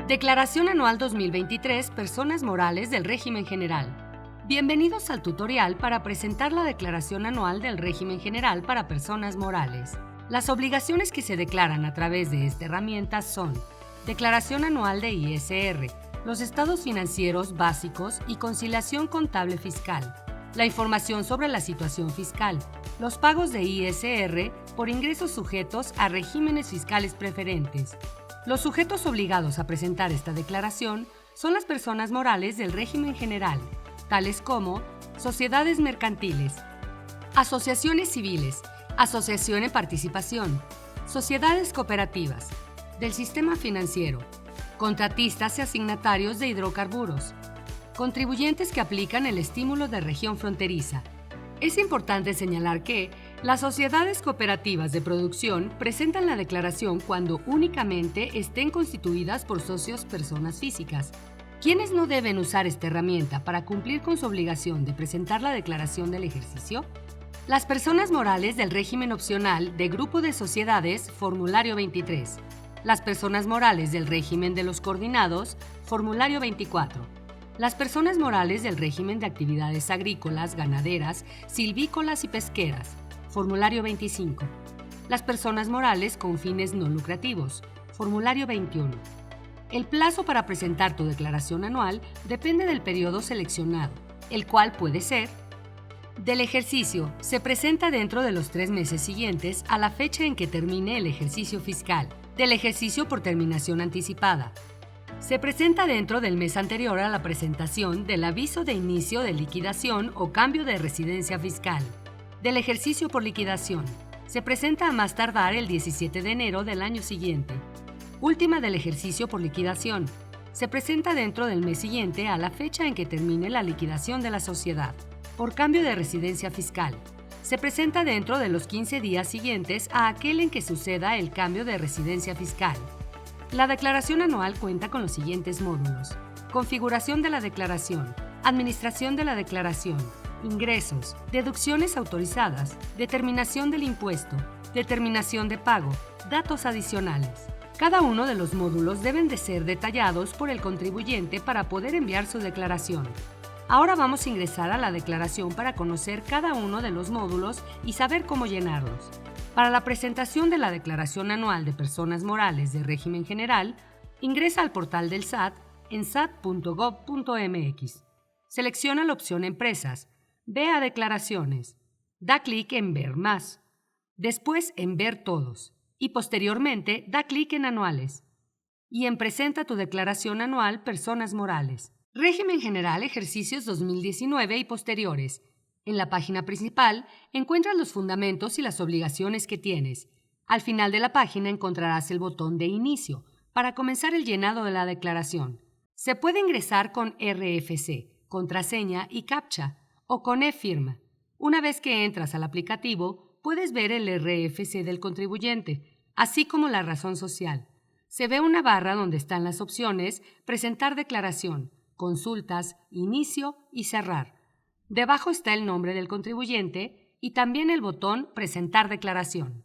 Declaración Anual 2023, Personas Morales del Régimen General. Bienvenidos al tutorial para presentar la Declaración Anual del Régimen General para Personas Morales. Las obligaciones que se declaran a través de esta herramienta son: Declaración Anual de ISR, los estados financieros básicos y conciliación contable fiscal, la información sobre la situación fiscal, los pagos de ISR por ingresos sujetos a regímenes fiscales preferentes. Los sujetos obligados a presentar esta declaración son las personas morales del régimen general, tales como sociedades mercantiles, asociaciones civiles, asociación en participación, sociedades cooperativas, del sistema financiero, contratistas y asignatarios de hidrocarburos, contribuyentes que aplican el estímulo de región fronteriza. Es importante señalar que las sociedades cooperativas de producción presentan la declaración cuando únicamente estén constituidas por socios personas físicas. ¿Quiénes no deben usar esta herramienta para cumplir con su obligación de presentar la declaración del ejercicio? Las personas morales del régimen opcional de Grupo de Sociedades, Formulario 23. Las personas morales del régimen de los coordinados, Formulario 24. Las personas morales del régimen de actividades agrícolas, ganaderas, silvícolas y pesqueras, Formulario 25. Las personas morales con fines no lucrativos, Formulario 21. El plazo para presentar tu declaración anual depende del periodo seleccionado, el cual puede ser: del ejercicio, se presenta dentro de los 3 meses siguientes a la fecha en que termine el ejercicio fiscal; del ejercicio por terminación anticipada, se presenta dentro del mes anterior a la presentación del aviso de inicio de liquidación o cambio de residencia fiscal; del ejercicio por liquidación, se presenta a más tardar el 17 de enero del año siguiente; última del ejercicio por liquidación, se presenta dentro del mes siguiente a la fecha en que termine la liquidación de la sociedad; por cambio de residencia fiscal, se presenta dentro de los 15 días siguientes a aquel en que suceda el cambio de residencia fiscal. La declaración anual cuenta con los siguientes módulos: configuración de la declaración, administración de la declaración, ingresos, deducciones autorizadas, determinación del impuesto, determinación de pago, datos adicionales. Cada uno de los módulos deben de ser detallados por el contribuyente para poder enviar su declaración. Ahora vamos a ingresar a la declaración para conocer cada uno de los módulos y saber cómo llenarlos. Para la presentación de la Declaración Anual de Personas Morales de Régimen General, ingresa al portal del SAT en sat.gov.mx. Selecciona la opción Empresas, ve a Declaraciones, da clic en Ver Más, después en Ver Todos y posteriormente da clic en Anuales y en Presenta tu Declaración Anual Personas Morales. Régimen General Ejercicios 2019 y posteriores. En la página principal encuentras los fundamentos y las obligaciones que tienes. Al final de la página encontrarás el botón de Inicio para comenzar el llenado de la declaración. Se puede ingresar con RFC, contraseña y CAPTCHA o con e-firma. Una vez que entras al aplicativo, puedes ver el RFC del contribuyente, así como la razón social. Se ve una barra donde están las opciones Presentar declaración, Consultas, Inicio y Cerrar. Debajo está el nombre del contribuyente y también el botón Presentar declaración.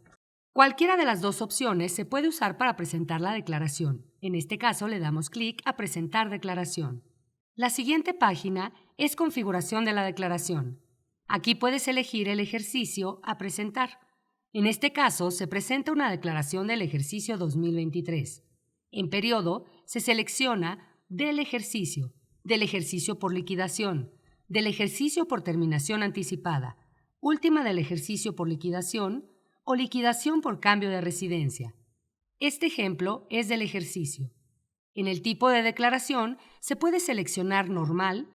Cualquiera de las dos opciones se puede usar para presentar la declaración. En este caso le damos clic a Presentar declaración. La siguiente página es Configuración de la declaración. Aquí puedes elegir el ejercicio a presentar. En este caso se presenta una declaración del ejercicio 2023. En periodo se selecciona del ejercicio por liquidación, del ejercicio por terminación anticipada, última del ejercicio por liquidación o liquidación por cambio de residencia. Este ejemplo es del ejercicio. En el tipo de declaración se puede seleccionar normal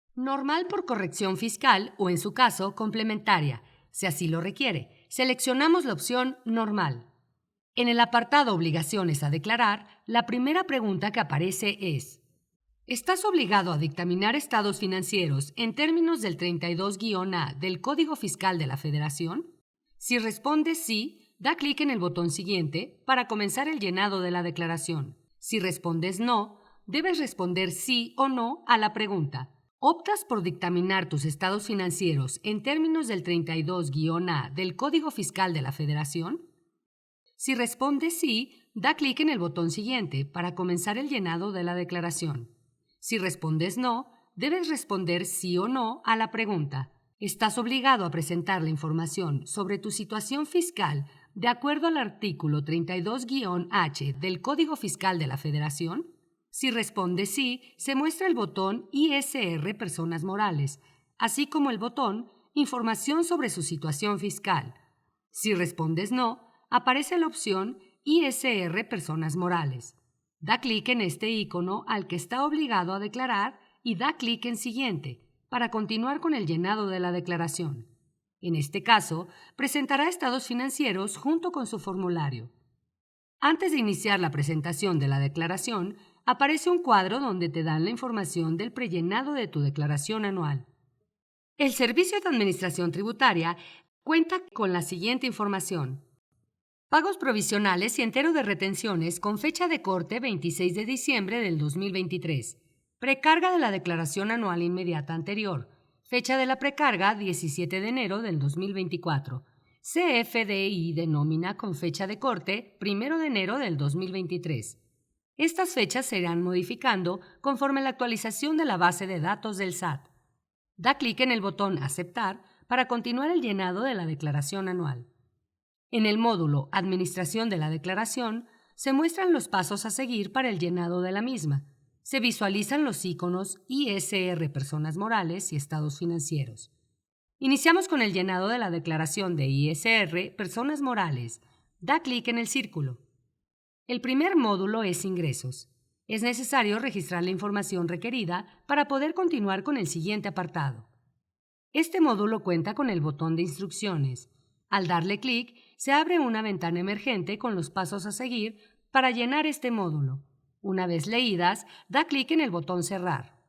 por corrección fiscal o en su caso complementaria, si así lo requiere. Seleccionamos la opción normal. En el apartado Obligaciones a declarar, la primera pregunta que aparece es: ¿estás obligado a dictaminar estados financieros en términos del 32-A del Código Fiscal de la Federación? Si respondes sí, da clic en el botón siguiente para comenzar el llenado de la declaración. Si respondes no, debes responder sí o no a la pregunta: ¿optas por dictaminar tus estados financieros en términos del 32-A del Código Fiscal de la Federación? Si respondes sí, da clic en el botón siguiente para comenzar el llenado de la declaración. Si respondes no, debes responder sí o no a la pregunta. ¿Estás obligado a presentar la información sobre tu situación fiscal de acuerdo al artículo 32-H del Código Fiscal de la Federación? Si responde sí, se muestra el botón ISR Personas Morales, así como el botón Información sobre su situación fiscal. Si respondes no, aparece la opción ISR Personas Morales. Da clic en este icono al que está obligado a declarar y da clic en Siguiente para continuar con el llenado de la declaración. En este caso, presentará estados financieros junto con su formulario. Antes de iniciar la presentación de la declaración, aparece un cuadro donde te dan la información del prellenado de tu declaración anual. El Servicio de Administración Tributaria cuenta con la siguiente información: pagos provisionales y entero de retenciones con fecha de corte 26 de diciembre del 2023. Precarga de la declaración anual inmediata anterior. Fecha de la precarga 17 de enero del 2024. CFDI de nómina con fecha de corte 1 de enero del 2023. Estas fechas se irán modificando conforme a la actualización de la base de datos del SAT. Da clic en el botón Aceptar para continuar el llenado de la declaración anual. En el módulo Administración de la declaración se muestran los pasos a seguir para el llenado de la misma. Se visualizan los iconos ISR Personas Morales y Estados Financieros. Iniciamos con el llenado de la declaración de ISR Personas Morales. Da clic en el círculo. El primer módulo es Ingresos. Es necesario registrar la información requerida para poder continuar con el siguiente apartado. Este módulo cuenta con el botón de Instrucciones. Al darle clic, se abre una ventana emergente con los pasos a seguir para llenar este módulo. Una vez leídas, da clic en el botón Cerrar.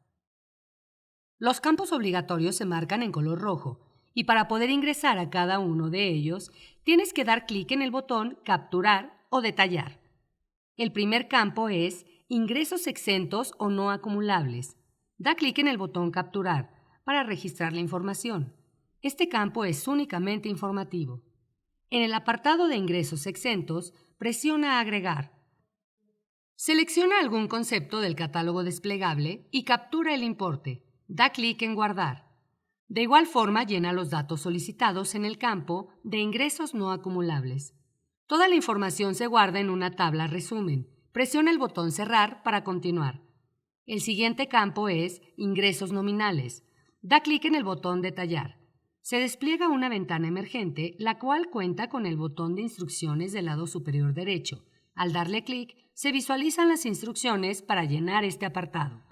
Los campos obligatorios se marcan en color rojo y para poder ingresar a cada uno de ellos, tienes que dar clic en el botón Capturar o Detallar. El primer campo es Ingresos exentos o no acumulables. Da clic en el botón Capturar para registrar la información. Este campo es únicamente informativo. En el apartado de Ingresos exentos, presiona Agregar. Selecciona algún concepto del catálogo desplegable y captura el importe. Da clic en Guardar. De igual forma, llena los datos solicitados en el campo de Ingresos no acumulables. Toda la información se guarda en una tabla resumen. Presiona el botón Cerrar para continuar. El siguiente campo es Ingresos nominales. Da clic en el botón Detallar. Se despliega una ventana emergente, la cual cuenta con el botón de instrucciones del lado superior derecho. Al darle clic, se visualizan las instrucciones para llenar este apartado.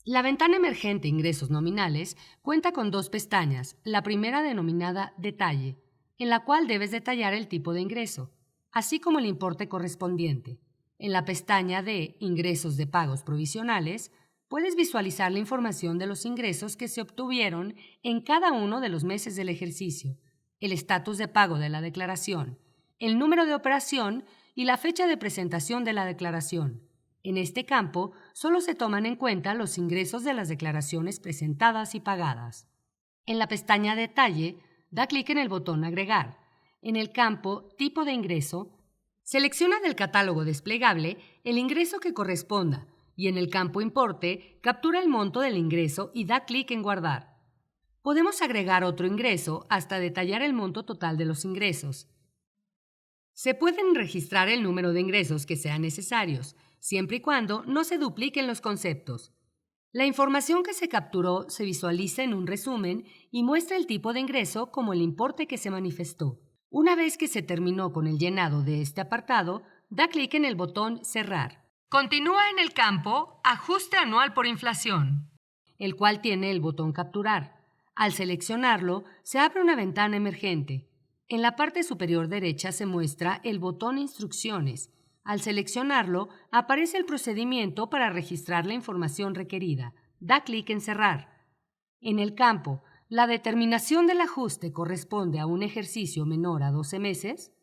La ventana emergente Ingresos nominales cuenta con dos pestañas, la primera denominada Detalle, en la cual debes detallar el tipo de ingreso, así como el importe correspondiente. En la pestaña de Ingresos de pagos provisionales, puedes visualizar la información de los ingresos que se obtuvieron en cada uno de los meses del ejercicio, el estatus de pago de la declaración, el número de operación y la fecha de presentación de la declaración. En este campo, solo se toman en cuenta los ingresos de las declaraciones presentadas y pagadas. En la pestaña Detalle, da clic en el botón Agregar. En el campo Tipo de ingreso, selecciona del catálogo desplegable el ingreso que corresponda y en el campo Importe, captura el monto del ingreso y da clic en Guardar. Podemos agregar otro ingreso hasta detallar el monto total de los ingresos. Se pueden registrar el número de ingresos que sean necesarios, siempre y cuando no se dupliquen los conceptos. La información que se capturó se visualiza en un resumen y muestra el tipo de ingreso como el importe que se manifestó. Una vez que se terminó con el llenado de este apartado, da clic en el botón Cerrar. Continúa en el campo Ajuste anual por inflación, el cual tiene el botón Capturar. Al seleccionarlo, se abre una ventana emergente. En la parte superior derecha se muestra el botón Instrucciones. Al seleccionarlo, aparece el procedimiento para registrar la información requerida. Da clic en Cerrar. En el campo La determinación del ajuste corresponde a un ejercicio menor a 12 meses,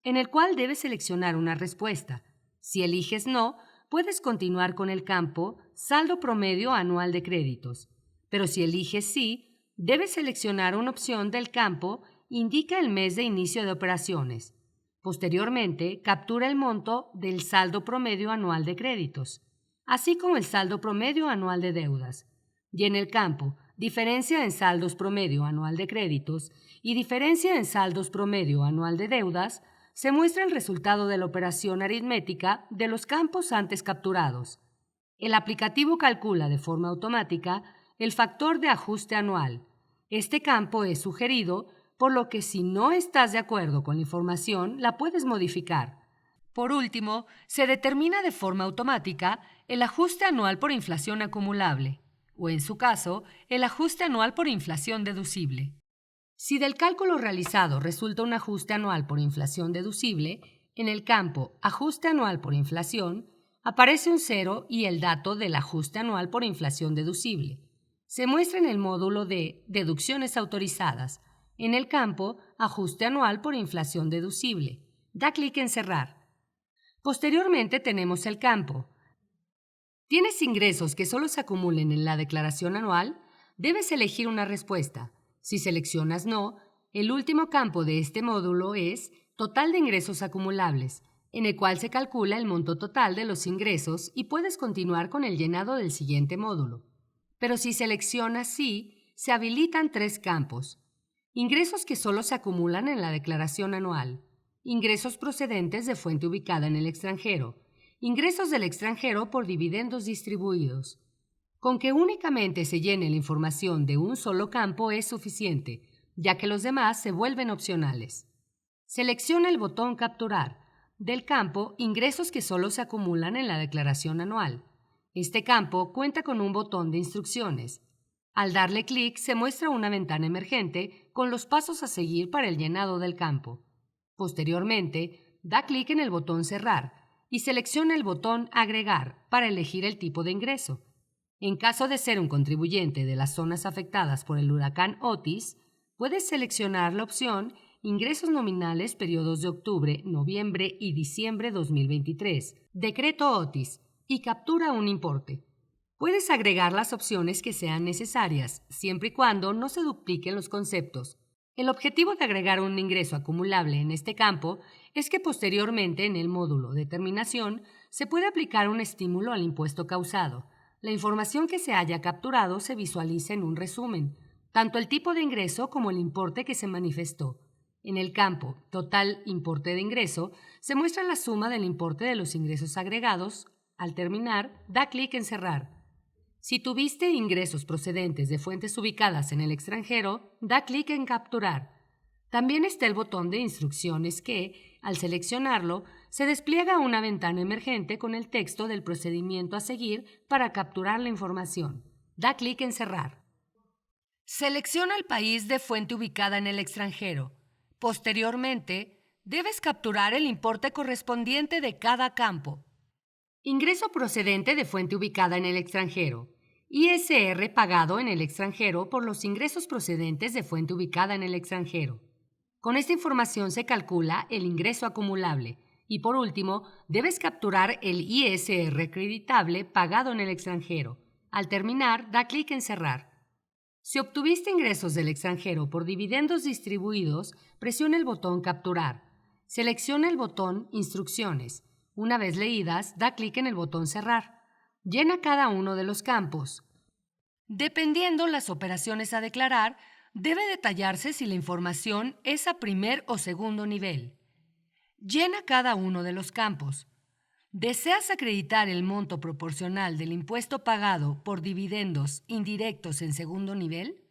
en el cual debes seleccionar una respuesta. Si eliges no, puedes continuar con el campo Saldo promedio anual de créditos. Pero si eliges sí, debes seleccionar una opción del campo Indica el mes de inicio de operaciones. Posteriormente, captura el monto del saldo promedio anual de créditos, así como el saldo promedio anual de deudas. Y en el campo diferencia en saldos promedio anual de créditos y diferencia en saldos promedio anual de deudas, se muestra el resultado de la operación aritmética de los campos antes capturados. El aplicativo calcula de forma automática el factor de ajuste anual. Este campo es sugerido, por lo que si no estás de acuerdo con la información, la puedes modificar. Por último, se determina de forma automática el ajuste anual por inflación acumulable, o en su caso, el ajuste anual por inflación deducible. Si del cálculo realizado resulta un ajuste anual por inflación deducible, en el campo Ajuste anual por inflación aparece un 0 y el dato del ajuste anual por inflación deducible. Se muestra en el módulo de Deducciones autorizadas, en el campo Ajuste anual por inflación deducible. Da clic en Cerrar. Posteriormente tenemos el campo. ¿Tienes ingresos que solo se acumulen en la declaración anual? Debes elegir una respuesta. Si seleccionas No, el último campo de este módulo es Total de ingresos acumulables, en el cual se calcula el monto total de los ingresos y puedes continuar con el llenado del siguiente módulo. Pero si seleccionas Sí, se habilitan 3 campos. Ingresos que solo se acumulan en la declaración anual. Ingresos procedentes de fuente ubicada en el extranjero. Ingresos del extranjero por dividendos distribuidos. Con que únicamente se llene la información de un solo campo es suficiente, ya que los demás se vuelven opcionales. Selecciona el botón Capturar del campo Ingresos que solo se acumulan en la declaración anual. Este campo cuenta con un botón de instrucciones. Al darle clic se muestra una ventana emergente con los pasos a seguir para el llenado del campo. Posteriormente, da clic en el botón Cerrar y selecciona el botón Agregar para elegir el tipo de ingreso. En caso de ser un contribuyente de las zonas afectadas por el huracán Otis, puedes seleccionar la opción Ingresos nominales periodos de octubre, noviembre y diciembre 2023, Decreto Otis, y captura un importe. Puedes agregar las opciones que sean necesarias, siempre y cuando no se dupliquen los conceptos. El objetivo de agregar un ingreso acumulable en este campo es que posteriormente en el módulo Determinación se puede aplicar un estímulo al impuesto causado. La información que se haya capturado se visualiza en un resumen, tanto el tipo de ingreso como el importe que se manifestó. En el campo Total importe de ingreso se muestra la suma del importe de los ingresos agregados. Al terminar, da clic en Cerrar. Si tuviste ingresos procedentes de fuentes ubicadas en el extranjero, da clic en Capturar. También está el botón de instrucciones que, al seleccionarlo, se despliega una ventana emergente con el texto del procedimiento a seguir para capturar la información. Da clic en Cerrar. Selecciona el país de fuente ubicada en el extranjero. Posteriormente, debes capturar el importe correspondiente de cada campo. Ingreso procedente de fuente ubicada en el extranjero. ISR pagado en el extranjero por los ingresos procedentes de fuente ubicada en el extranjero. Con esta información se calcula el ingreso acumulable. Y por último, debes capturar el ISR acreditable pagado en el extranjero. Al terminar, da clic en Cerrar. Si obtuviste ingresos del extranjero por dividendos distribuidos, presiona el botón Capturar. Selecciona el botón Instrucciones. Una vez leídas, da clic en el botón Cerrar. Llena cada uno de los campos. Dependiendo las operaciones a declarar, debe detallarse si la información es a primer o segundo nivel. Llena cada uno de los campos. ¿Deseas acreditar el monto proporcional del impuesto pagado por dividendos indirectos en segundo nivel?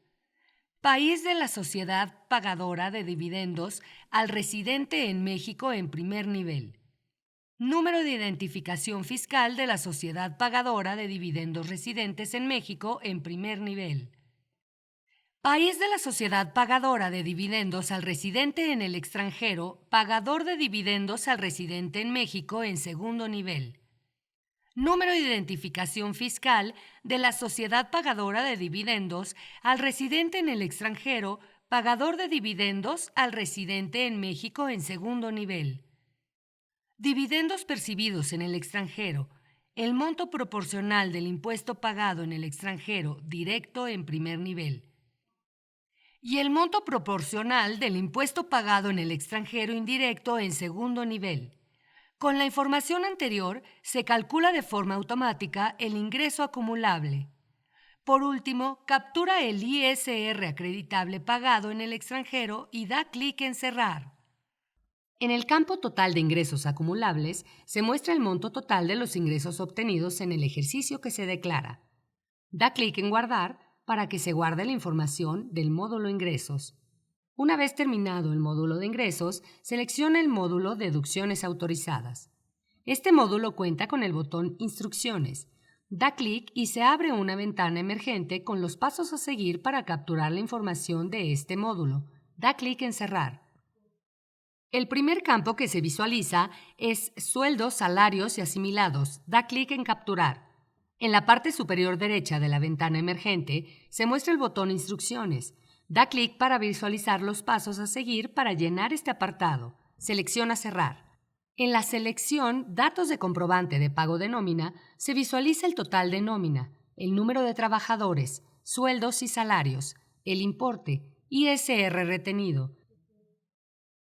País de la sociedad pagadora de dividendos al residente en México en primer nivel. Número de identificación fiscal de la sociedad pagadora de dividendos residentes en México en primer nivel. País de la sociedad pagadora de dividendos al residente en el extranjero, pagador de dividendos al residente en México en segundo nivel. Número de identificación fiscal de la sociedad pagadora de dividendos al residente en el extranjero, pagador de dividendos al residente en México en segundo nivel. Dividendos percibidos en el extranjero. El monto proporcional del impuesto pagado en el extranjero directo en primer nivel. y el monto proporcional del impuesto pagado en el extranjero indirecto en segundo nivel. Con la información anterior se calcula de forma automática el ingreso acumulable. Por último, captura el ISR acreditable pagado en el extranjero y da clic en Cerrar. En el campo total de ingresos acumulables se muestra el monto total de los ingresos obtenidos en el ejercicio que se declara. Da clic en Guardar para que se guarde la información del módulo Ingresos. Una vez terminado el módulo de ingresos, selecciona el módulo Deducciones autorizadas. Este módulo cuenta con el botón Instrucciones. Da clic y se abre una ventana emergente con los pasos a seguir para capturar la información de este módulo. Da clic en Cerrar. El primer campo que se visualiza es Sueldos, salarios y asimilados. Da clic en Capturar. En la parte superior derecha de la ventana emergente se muestra el botón Instrucciones. Da clic para visualizar los pasos a seguir para llenar este apartado. Selecciona Cerrar. En la selección Datos de comprobante de pago de nómina se visualiza el total de nómina, el número de trabajadores, sueldos y salarios, el importe, ISR retenido,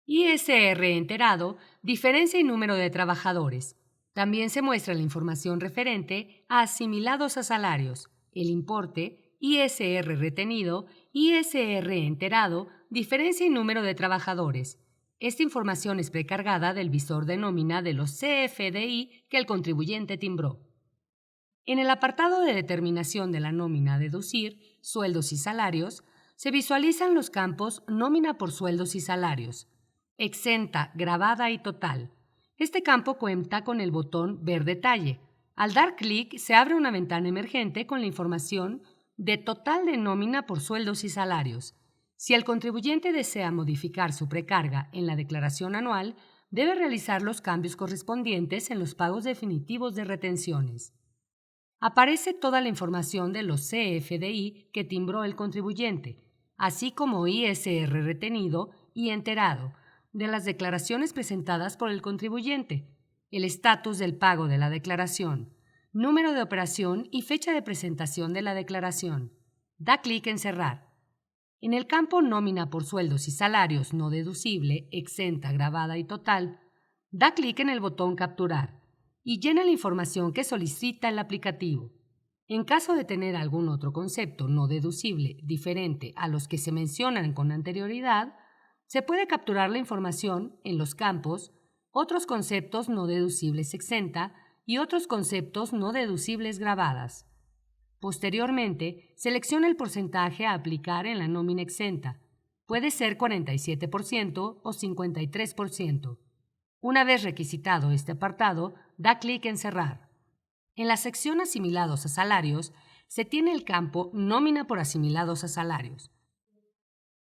ISR enterado, diferencia y número de trabajadores. También se muestra la información referente a asimilados a salarios, el importe, ISR retenido, ISR enterado, diferencia y número de trabajadores. Esta información es precargada del visor de nómina de los CFDI que el contribuyente timbró. En el apartado de determinación de la nómina a deducir, sueldos y salarios, se visualizan los campos Nómina por sueldos y salarios, exenta, grabada y total. Este campo cuenta con el botón Ver detalle. Al dar clic se abre una ventana emergente con la información de total de nómina por sueldos y salarios. Si el contribuyente desea modificar su precarga en la declaración anual, debe realizar los cambios correspondientes en los pagos definitivos de retenciones. Aparece toda la información de los CFDI que timbró el contribuyente, así como ISR retenido y enterado, de las declaraciones presentadas por el contribuyente, el estatus del pago de la declaración, número de operación y fecha de presentación de la declaración. Da clic en Cerrar. En el campo Nómina por sueldos y salarios no deducible, exenta, grabada y total, da clic en el botón Capturar y llena la información que solicita el aplicativo. En caso de tener algún otro concepto no deducible diferente a los que se mencionan con anterioridad, se puede capturar la información en los campos Otros conceptos no deducibles exenta y Otros conceptos no deducibles grabadas. Posteriormente, selecciona el porcentaje a aplicar en la nómina exenta. Puede ser 47% o 53%. Una vez requisitado este apartado, da clic en Cerrar. En la sección Asimilados a salarios, se tiene el campo Nómina por asimilados a salarios,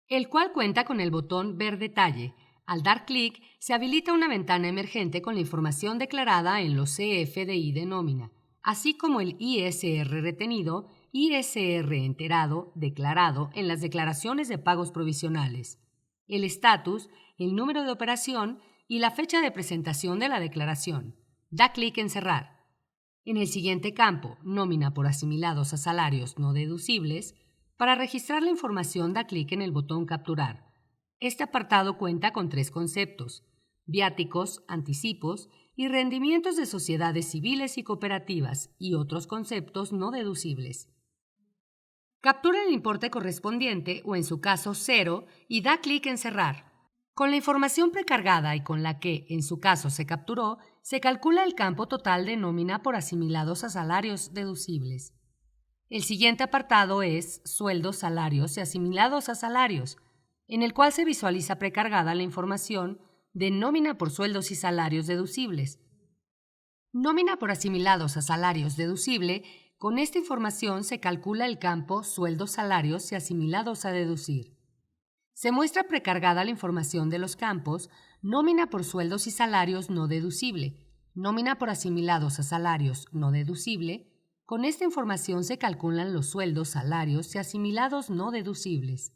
el cual cuenta con el botón Ver detalle. Al dar clic, se habilita una ventana emergente con la información declarada en los CFDI de nómina, así como el ISR retenido, ISR enterado, declarado en las declaraciones de pagos provisionales, el estatus, el número de operación y la fecha de presentación de la declaración. Da clic en Cerrar. En el siguiente campo, Nómina por asimilados a salarios no deducibles, para registrar la información da clic en el botón Capturar. Este apartado cuenta con 3 conceptos: viáticos, anticipos y rendimientos de sociedades civiles y cooperativas y otros conceptos no deducibles. Captura el importe correspondiente o en su caso 0 y da clic en Cerrar. Con la información precargada y con la que, en su caso, se capturó, se calcula el campo total de nómina por asimilados a salarios deducibles. El siguiente apartado es Sueldos, salarios y asimilados a salarios, en el cual se visualiza precargada la información de nómina por sueldos y salarios deducibles. Nómina por asimilados a salarios deducible, con esta información se calcula el campo Sueldos, salarios y asimilados a deducir. Se muestra precargada la información de los campos Nómina por sueldos y salarios no deducible, Nómina por asimilados a salarios no deducible. Con esta información se calculan los sueldos, salarios y asimilados no deducibles.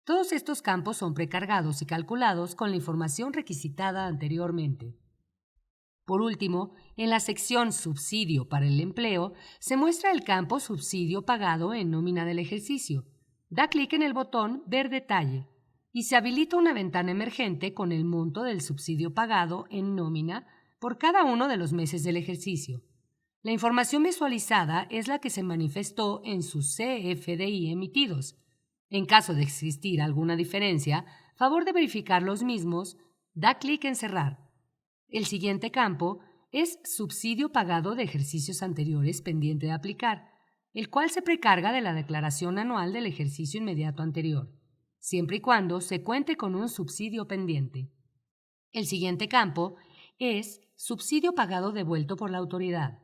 Todos estos campos son precargados y calculados con la información requisitada anteriormente. Por último, en la sección Subsidio para el empleo se muestra el campo Subsidio pagado en nómina del ejercicio. Da clic en el botón Ver detalle y se habilita una ventana emergente con el monto del subsidio pagado en nómina por cada uno de los meses del ejercicio. La información visualizada es la que se manifestó en sus CFDI emitidos. En caso de existir alguna diferencia, favor de verificar los mismos, da clic en Cerrar. El siguiente campo es Subsidio pagado de ejercicios anteriores pendiente de aplicar, el cual se precarga de la declaración anual del ejercicio inmediato anterior, siempre y cuando se cuente con un subsidio pendiente. El siguiente campo es Subsidio pagado devuelto por la autoridad.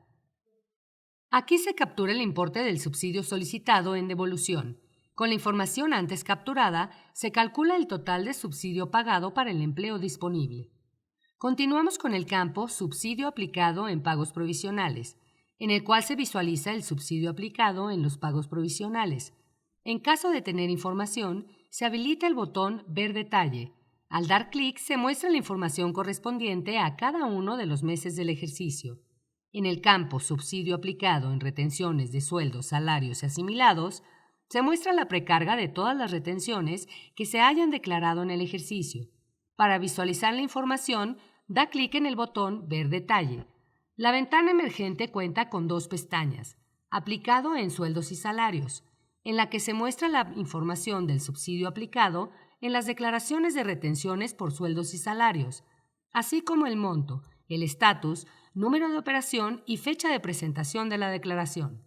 Aquí se captura el importe del subsidio solicitado en devolución. Con la información antes capturada, se calcula el total de subsidio pagado para el empleo disponible. Continuamos con el campo Subsidio aplicado en pagos provisionales, en el cual se visualiza el subsidio aplicado en los pagos provisionales. En caso de tener información, se habilita el botón Ver detalle. Al dar clic, se muestra la información correspondiente a cada uno de los meses del ejercicio. En el campo Subsidio aplicado en retenciones de sueldos, salarios y asimilados, se muestra la precarga de todas las retenciones que se hayan declarado en el ejercicio. Para visualizar la información, da clic en el botón Ver detalle. La ventana emergente cuenta con dos pestañas, Aplicado en sueldos y salarios, en la que se muestra la información del subsidio aplicado en las declaraciones de retenciones por sueldos y salarios, así como el monto, el estatus, número de operación y fecha de presentación de la declaración.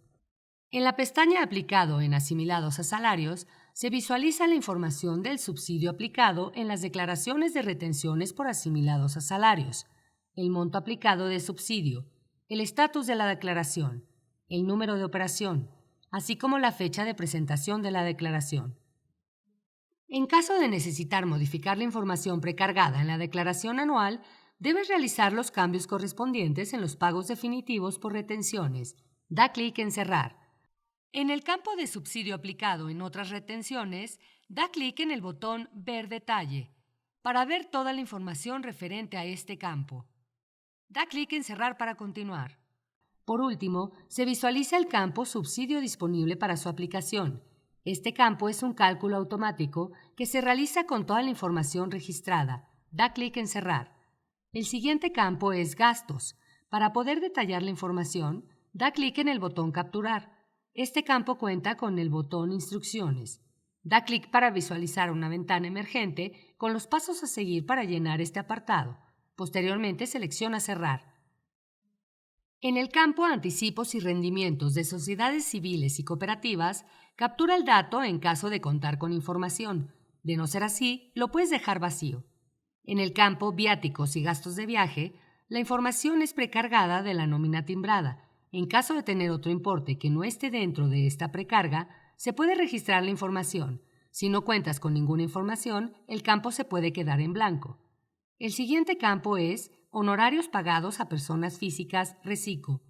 En la pestaña Aplicado en asimilados a salarios, se visualiza la información del subsidio aplicado en las declaraciones de retenciones por asimilados a salarios, el monto aplicado de subsidio, el estatus de la declaración, el número de operación, así como la fecha de presentación de la declaración. En caso de necesitar modificar la información precargada en la declaración anual, debes realizar los cambios correspondientes en los pagos definitivos por retenciones. Da clic en Cerrar. En el campo de subsidio aplicado en otras retenciones, da clic en el botón Ver detalle para ver toda la información referente a este campo. Da clic en Cerrar para continuar. Por último, se visualiza el campo Subsidio disponible para su aplicación. Este campo es un cálculo automático que se realiza con toda la información registrada. Da clic en Cerrar. El siguiente campo es Gastos. Para poder detallar la información, da clic en el botón Capturar. Este campo cuenta con el botón Instrucciones. Da clic para visualizar una ventana emergente con los pasos a seguir para llenar este apartado. Posteriormente selecciona Cerrar. En el campo Anticipos y rendimientos de sociedades civiles y cooperativas, captura el dato en caso de contar con información. De no ser así, lo puedes dejar vacío. En el campo Viáticos y gastos de viaje, la información es precargada de la nómina timbrada. En caso de tener otro importe que no esté dentro de esta precarga, se puede registrar la información. Si no cuentas con ninguna información, el campo se puede quedar en blanco. El siguiente campo es Honorarios pagados a personas físicas Recico.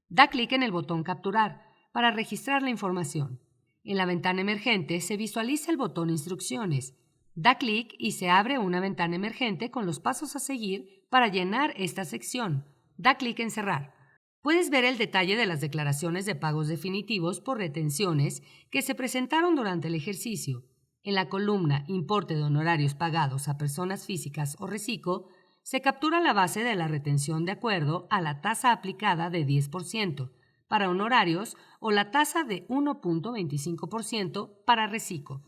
Da clic en el botón Capturar para registrar la información. En la ventana emergente se visualiza el botón Instrucciones. Da clic y se abre una ventana emergente con los pasos a seguir para llenar esta sección. Da clic en Cerrar. Puedes ver el detalle de las declaraciones de pagos definitivos por retenciones que se presentaron durante el ejercicio. En la columna Importe de honorarios pagados a personas físicas o Recico, se captura la base de la retención de acuerdo a la tasa aplicada de 10% para honorarios o la tasa de 1.25% para Recico.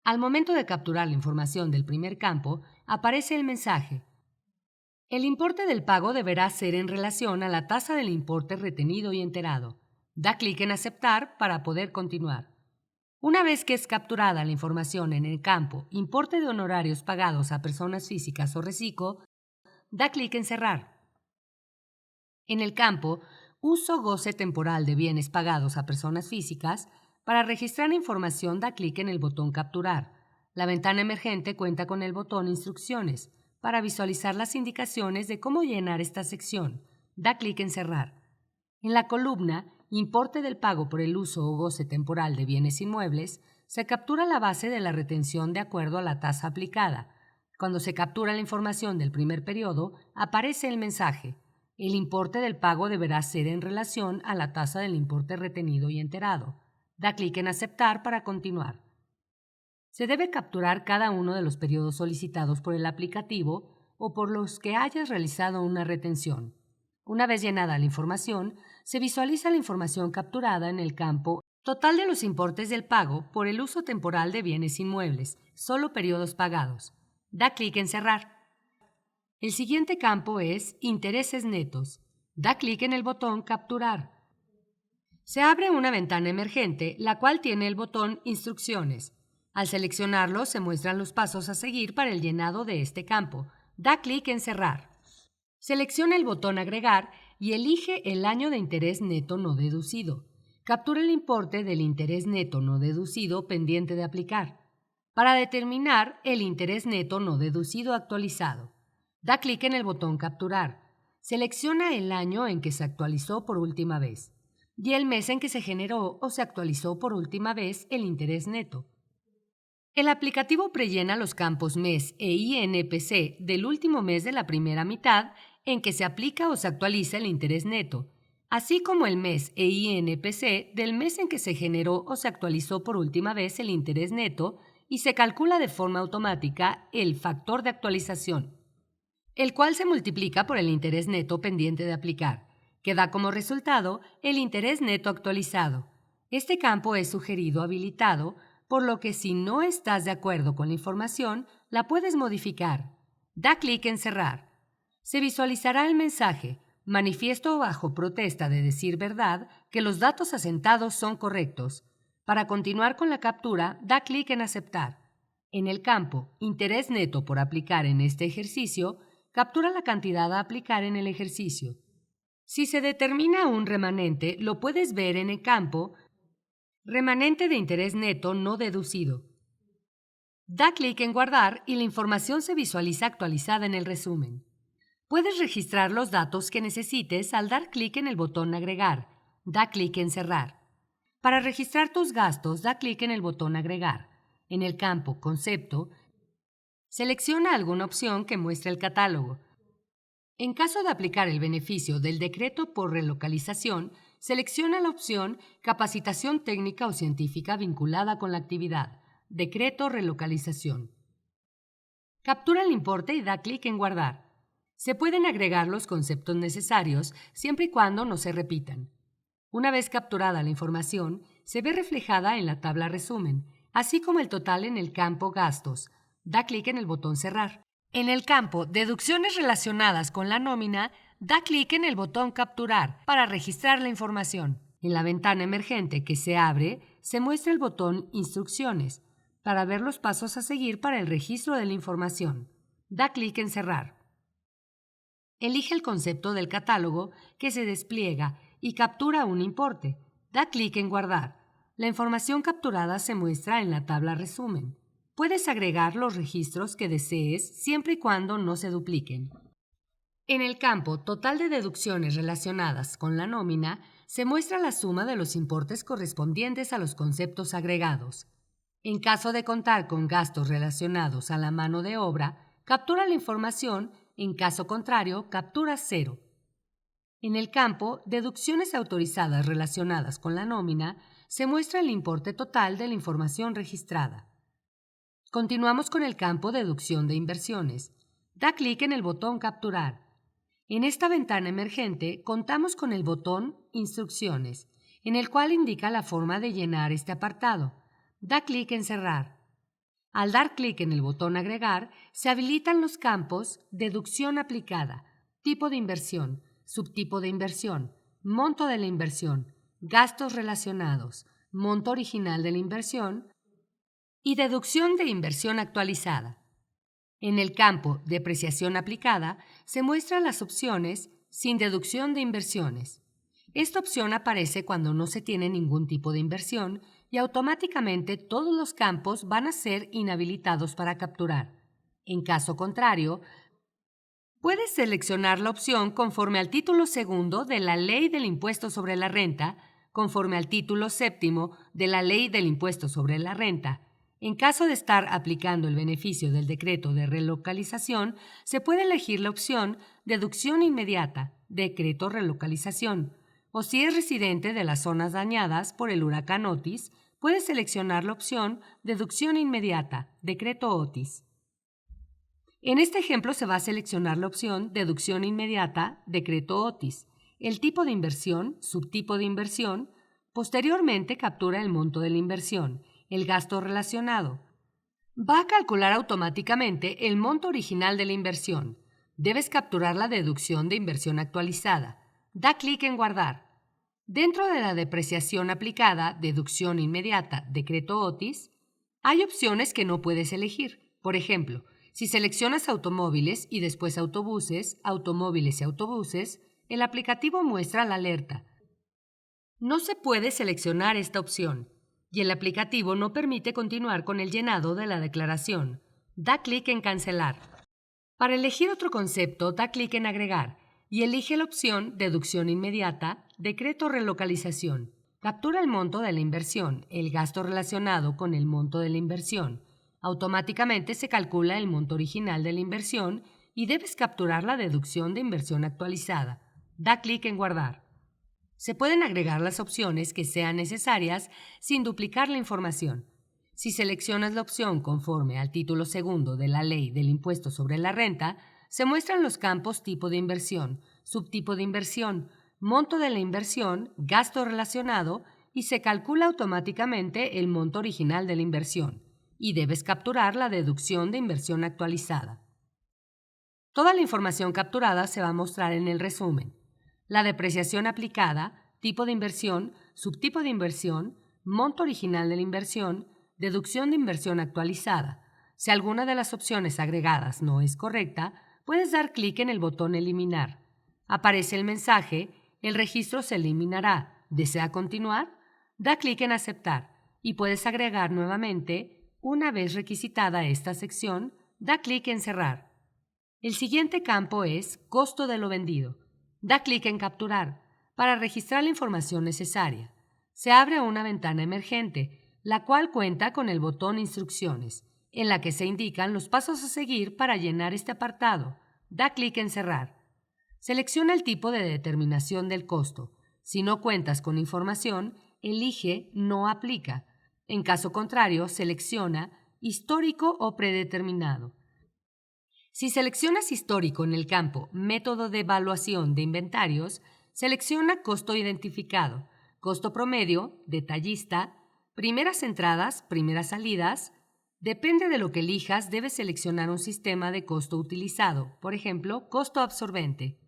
Al momento de capturar la información del primer campo, aparece el mensaje: el importe del pago deberá ser en relación a la tasa del importe retenido y enterado. Da clic en Aceptar para poder continuar. Una vez que es capturada la información en el campo Importe de honorarios pagados a personas físicas o Recico, da clic en Cerrar. En el campo Uso goce temporal de bienes pagados a personas físicas, para registrar la información da clic en el botón Capturar. La ventana emergente cuenta con el botón Instrucciones. Para visualizar las indicaciones de cómo llenar esta sección, da clic en Cerrar. En la columna Importe del pago por el uso o goce temporal de bienes inmuebles, se captura la base de la retención de acuerdo a la tasa aplicada. Cuando se captura la información del primer periodo, aparece el mensaje: el importe del pago deberá ser en relación a la tasa del importe retenido y enterado. Da clic en Aceptar para continuar. Se debe capturar cada uno de los periodos solicitados por el aplicativo o por los que hayas realizado una retención. Una vez llenada la información, se visualiza la información capturada en el campo Total de los importes del pago por el uso temporal de bienes inmuebles, solo periodos pagados. Da clic en Cerrar. El siguiente campo es Intereses netos. Da clic en el botón Capturar. Se abre una ventana emergente, la cual tiene el botón Instrucciones. Al seleccionarlo, se muestran los pasos a seguir para el llenado de este campo. Da clic en Cerrar. Selecciona el botón Agregar y elige el año de interés neto no deducido. Captura el importe del interés neto no deducido pendiente de aplicar. Para determinar el interés neto no deducido actualizado, da clic en el botón Capturar. Selecciona el año en que se actualizó por última vez y el mes en que se generó o se actualizó por última vez el interés neto. El aplicativo prellena los campos mes e INPC del último mes de la primera mitad en que se aplica o se actualiza el interés neto, así como el mes e INPC del mes en que se generó o se actualizó por última vez el interés neto y se calcula de forma automática el factor de actualización, el cual se multiplica por el interés neto pendiente de aplicar, que da como resultado el interés neto actualizado. Este campo es sugerido habilitado, por lo que si no estás de acuerdo con la información, la puedes modificar. Da clic en Cerrar. Se visualizará el mensaje: manifiesto bajo protesta de decir verdad que los datos asentados son correctos. Para continuar con la captura, da clic en Aceptar. En el campo Interés neto por aplicar en este ejercicio, captura la cantidad a aplicar en el ejercicio. Si se determina un remanente, lo puedes ver en el campo Remanente de interés neto no deducido. Da clic en Guardar y la información se visualiza actualizada en el resumen. Puedes registrar los datos que necesites al dar clic en el botón Agregar. Da clic en Cerrar. Para registrar tus gastos, da clic en el botón Agregar. En el campo Concepto, selecciona alguna opción que muestre el catálogo. En caso de aplicar el beneficio del decreto por relocalización, selecciona la opción Capacitación técnica o científica vinculada con la actividad. Decreto relocalización. Captura el importe y da clic en Guardar. Se pueden agregar los conceptos necesarios siempre y cuando no se repitan. Una vez capturada la información, se ve reflejada en la tabla Resumen, así como el total en el campo Gastos. Da clic en el botón Cerrar. En el campo Deducciones relacionadas con la nómina, da clic en el botón Capturar para registrar la información. En la ventana emergente que se abre, se muestra el botón Instrucciones para ver los pasos a seguir para el registro de la información. Da clic en Cerrar. Elige el concepto del catálogo que se despliega y captura un importe. Da clic en Guardar. La información capturada se muestra en la tabla Resumen. Puedes agregar los registros que desees siempre y cuando no se dupliquen. En el campo Total de deducciones relacionadas con la nómina, se muestra la suma de los importes correspondientes a los conceptos agregados. En caso de contar con gastos relacionados a la mano de obra, captura la información, en caso contrario, captura 0. En el campo Deducciones autorizadas relacionadas con la nómina, se muestra el importe total de la información registrada. Continuamos con el campo Deducción de inversiones. Da clic en el botón Capturar. En esta ventana emergente contamos con el botón Instrucciones, en el cual indica la forma de llenar este apartado. Da clic en Cerrar. Al dar clic en el botón Agregar, se habilitan los campos Deducción aplicada, tipo de inversión, subtipo de inversión, monto de la inversión, gastos relacionados, monto original de la inversión y deducción de inversión actualizada. En el campo Depreciación aplicada se muestran las opciones Sin deducción de inversiones. Esta opción aparece cuando no se tiene ningún tipo de inversión y automáticamente todos los campos van a ser inhabilitados para capturar. En caso contrario, puedes seleccionar la opción conforme al título segundo de la Ley del Impuesto sobre la Renta, conforme al título séptimo de la Ley del Impuesto sobre la Renta. En caso de estar aplicando el beneficio del decreto de relocalización, se puede elegir la opción Deducción inmediata, decreto relocalización, o si es residente de las zonas dañadas por el huracán Otis, puede seleccionar la opción Deducción inmediata, Decreto Otis. En este ejemplo se va a seleccionar la opción Deducción inmediata, Decreto Otis, el tipo de inversión, subtipo de inversión. Posteriormente captura el monto de la inversión, el gasto relacionado. Va a calcular automáticamente el monto original de la inversión. Debes capturar la deducción de inversión actualizada. Da clic en Guardar. Dentro de la depreciación aplicada, Deducción inmediata, Decreto Otis, hay opciones que no puedes elegir. Por ejemplo, si seleccionas automóviles y después autobuses, automóviles y autobuses, el aplicativo muestra la alerta. No se puede seleccionar esta opción y el aplicativo no permite continuar con el llenado de la declaración. Da clic en Cancelar. Para elegir otro concepto, da clic en Agregar y elige la opción Deducción inmediata, Decreto Relocalización. Captura el monto de la inversión, el gasto relacionado con el monto de la inversión. Automáticamente se calcula el monto original de la inversión y debes capturar la deducción de inversión actualizada. Da clic en Guardar. Se pueden agregar las opciones que sean necesarias sin duplicar la información. Si seleccionas la opción conforme al título segundo de la Ley del Impuesto sobre la Renta, se muestran los campos tipo de inversión, subtipo de inversión, monto de la inversión, gasto relacionado y se calcula automáticamente el monto original de la inversión y debes capturar la deducción de inversión actualizada. Toda la información capturada se va a mostrar en el resumen. La depreciación aplicada, tipo de inversión, subtipo de inversión, monto original de la inversión, deducción de inversión actualizada. Si alguna de las opciones agregadas no es correcta, puedes dar clic en el botón Eliminar. Aparece el mensaje, el registro se eliminará. ¿Desea continuar? Da clic en Aceptar y puedes agregar nuevamente. Una vez requisitada esta sección, da clic en Cerrar. El siguiente campo es Costo de lo vendido. Da clic en Capturar para registrar la información necesaria. Se abre una ventana emergente, la cual cuenta con el botón Instrucciones, en la que se indican los pasos a seguir para llenar este apartado. Da clic en Cerrar. Selecciona el tipo de determinación del costo. Si no cuentas con información, elige No aplica. En caso contrario, selecciona Histórico o predeterminado. Si seleccionas Histórico en el campo Método de evaluación de inventarios, selecciona Costo identificado, Costo promedio, Detallista, Primeras entradas, primeras salidas. Depende de lo que elijas, debes seleccionar un sistema de costo utilizado, por ejemplo, costo absorbente.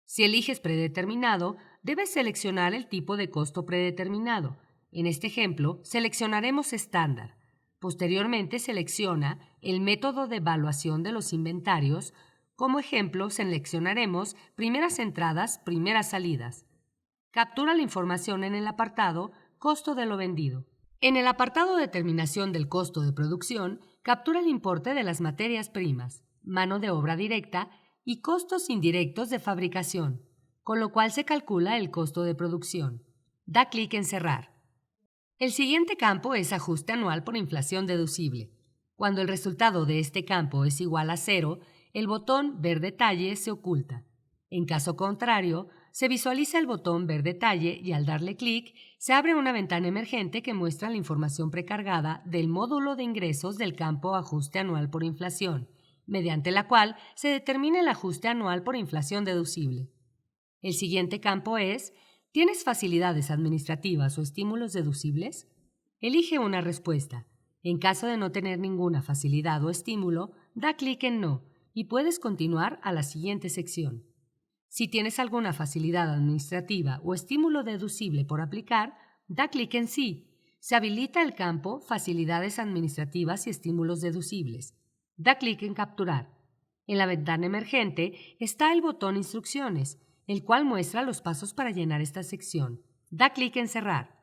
Si eliges predeterminado, debes seleccionar el tipo de costo predeterminado. En este ejemplo, seleccionaremos estándar. Posteriormente selecciona el método de evaluación de los inventarios. Como ejemplo, seleccionaremos primeras entradas, primeras salidas. Captura la información en el apartado Costo de lo vendido. En el apartado Determinación del costo de producción, captura el importe de las materias primas, mano de obra directa y costos indirectos de fabricación, con lo cual se calcula el costo de producción. Da clic en Cerrar. El siguiente campo es Ajuste anual por inflación deducible. Cuando el resultado de este campo es igual a 0, el botón Ver detalle se oculta. En caso contrario, se visualiza el botón Ver detalle y al darle clic, se abre una ventana emergente que muestra la información precargada del módulo de ingresos del campo Ajuste anual por inflación, mediante la cual se determina el ajuste anual por inflación deducible. El siguiente campo es ¿Tienes facilidades administrativas o estímulos deducibles? Elige una respuesta. En caso de no tener ninguna facilidad o estímulo, da clic en No y puedes continuar a la siguiente sección. Si tienes alguna facilidad administrativa o estímulo deducible por aplicar, da clic en Sí. Se habilita el campo Facilidades administrativas y estímulos deducibles. Da clic en Capturar. En la ventana emergente está el botón Instrucciones, el cual muestra los pasos para llenar esta sección. Da clic en Cerrar.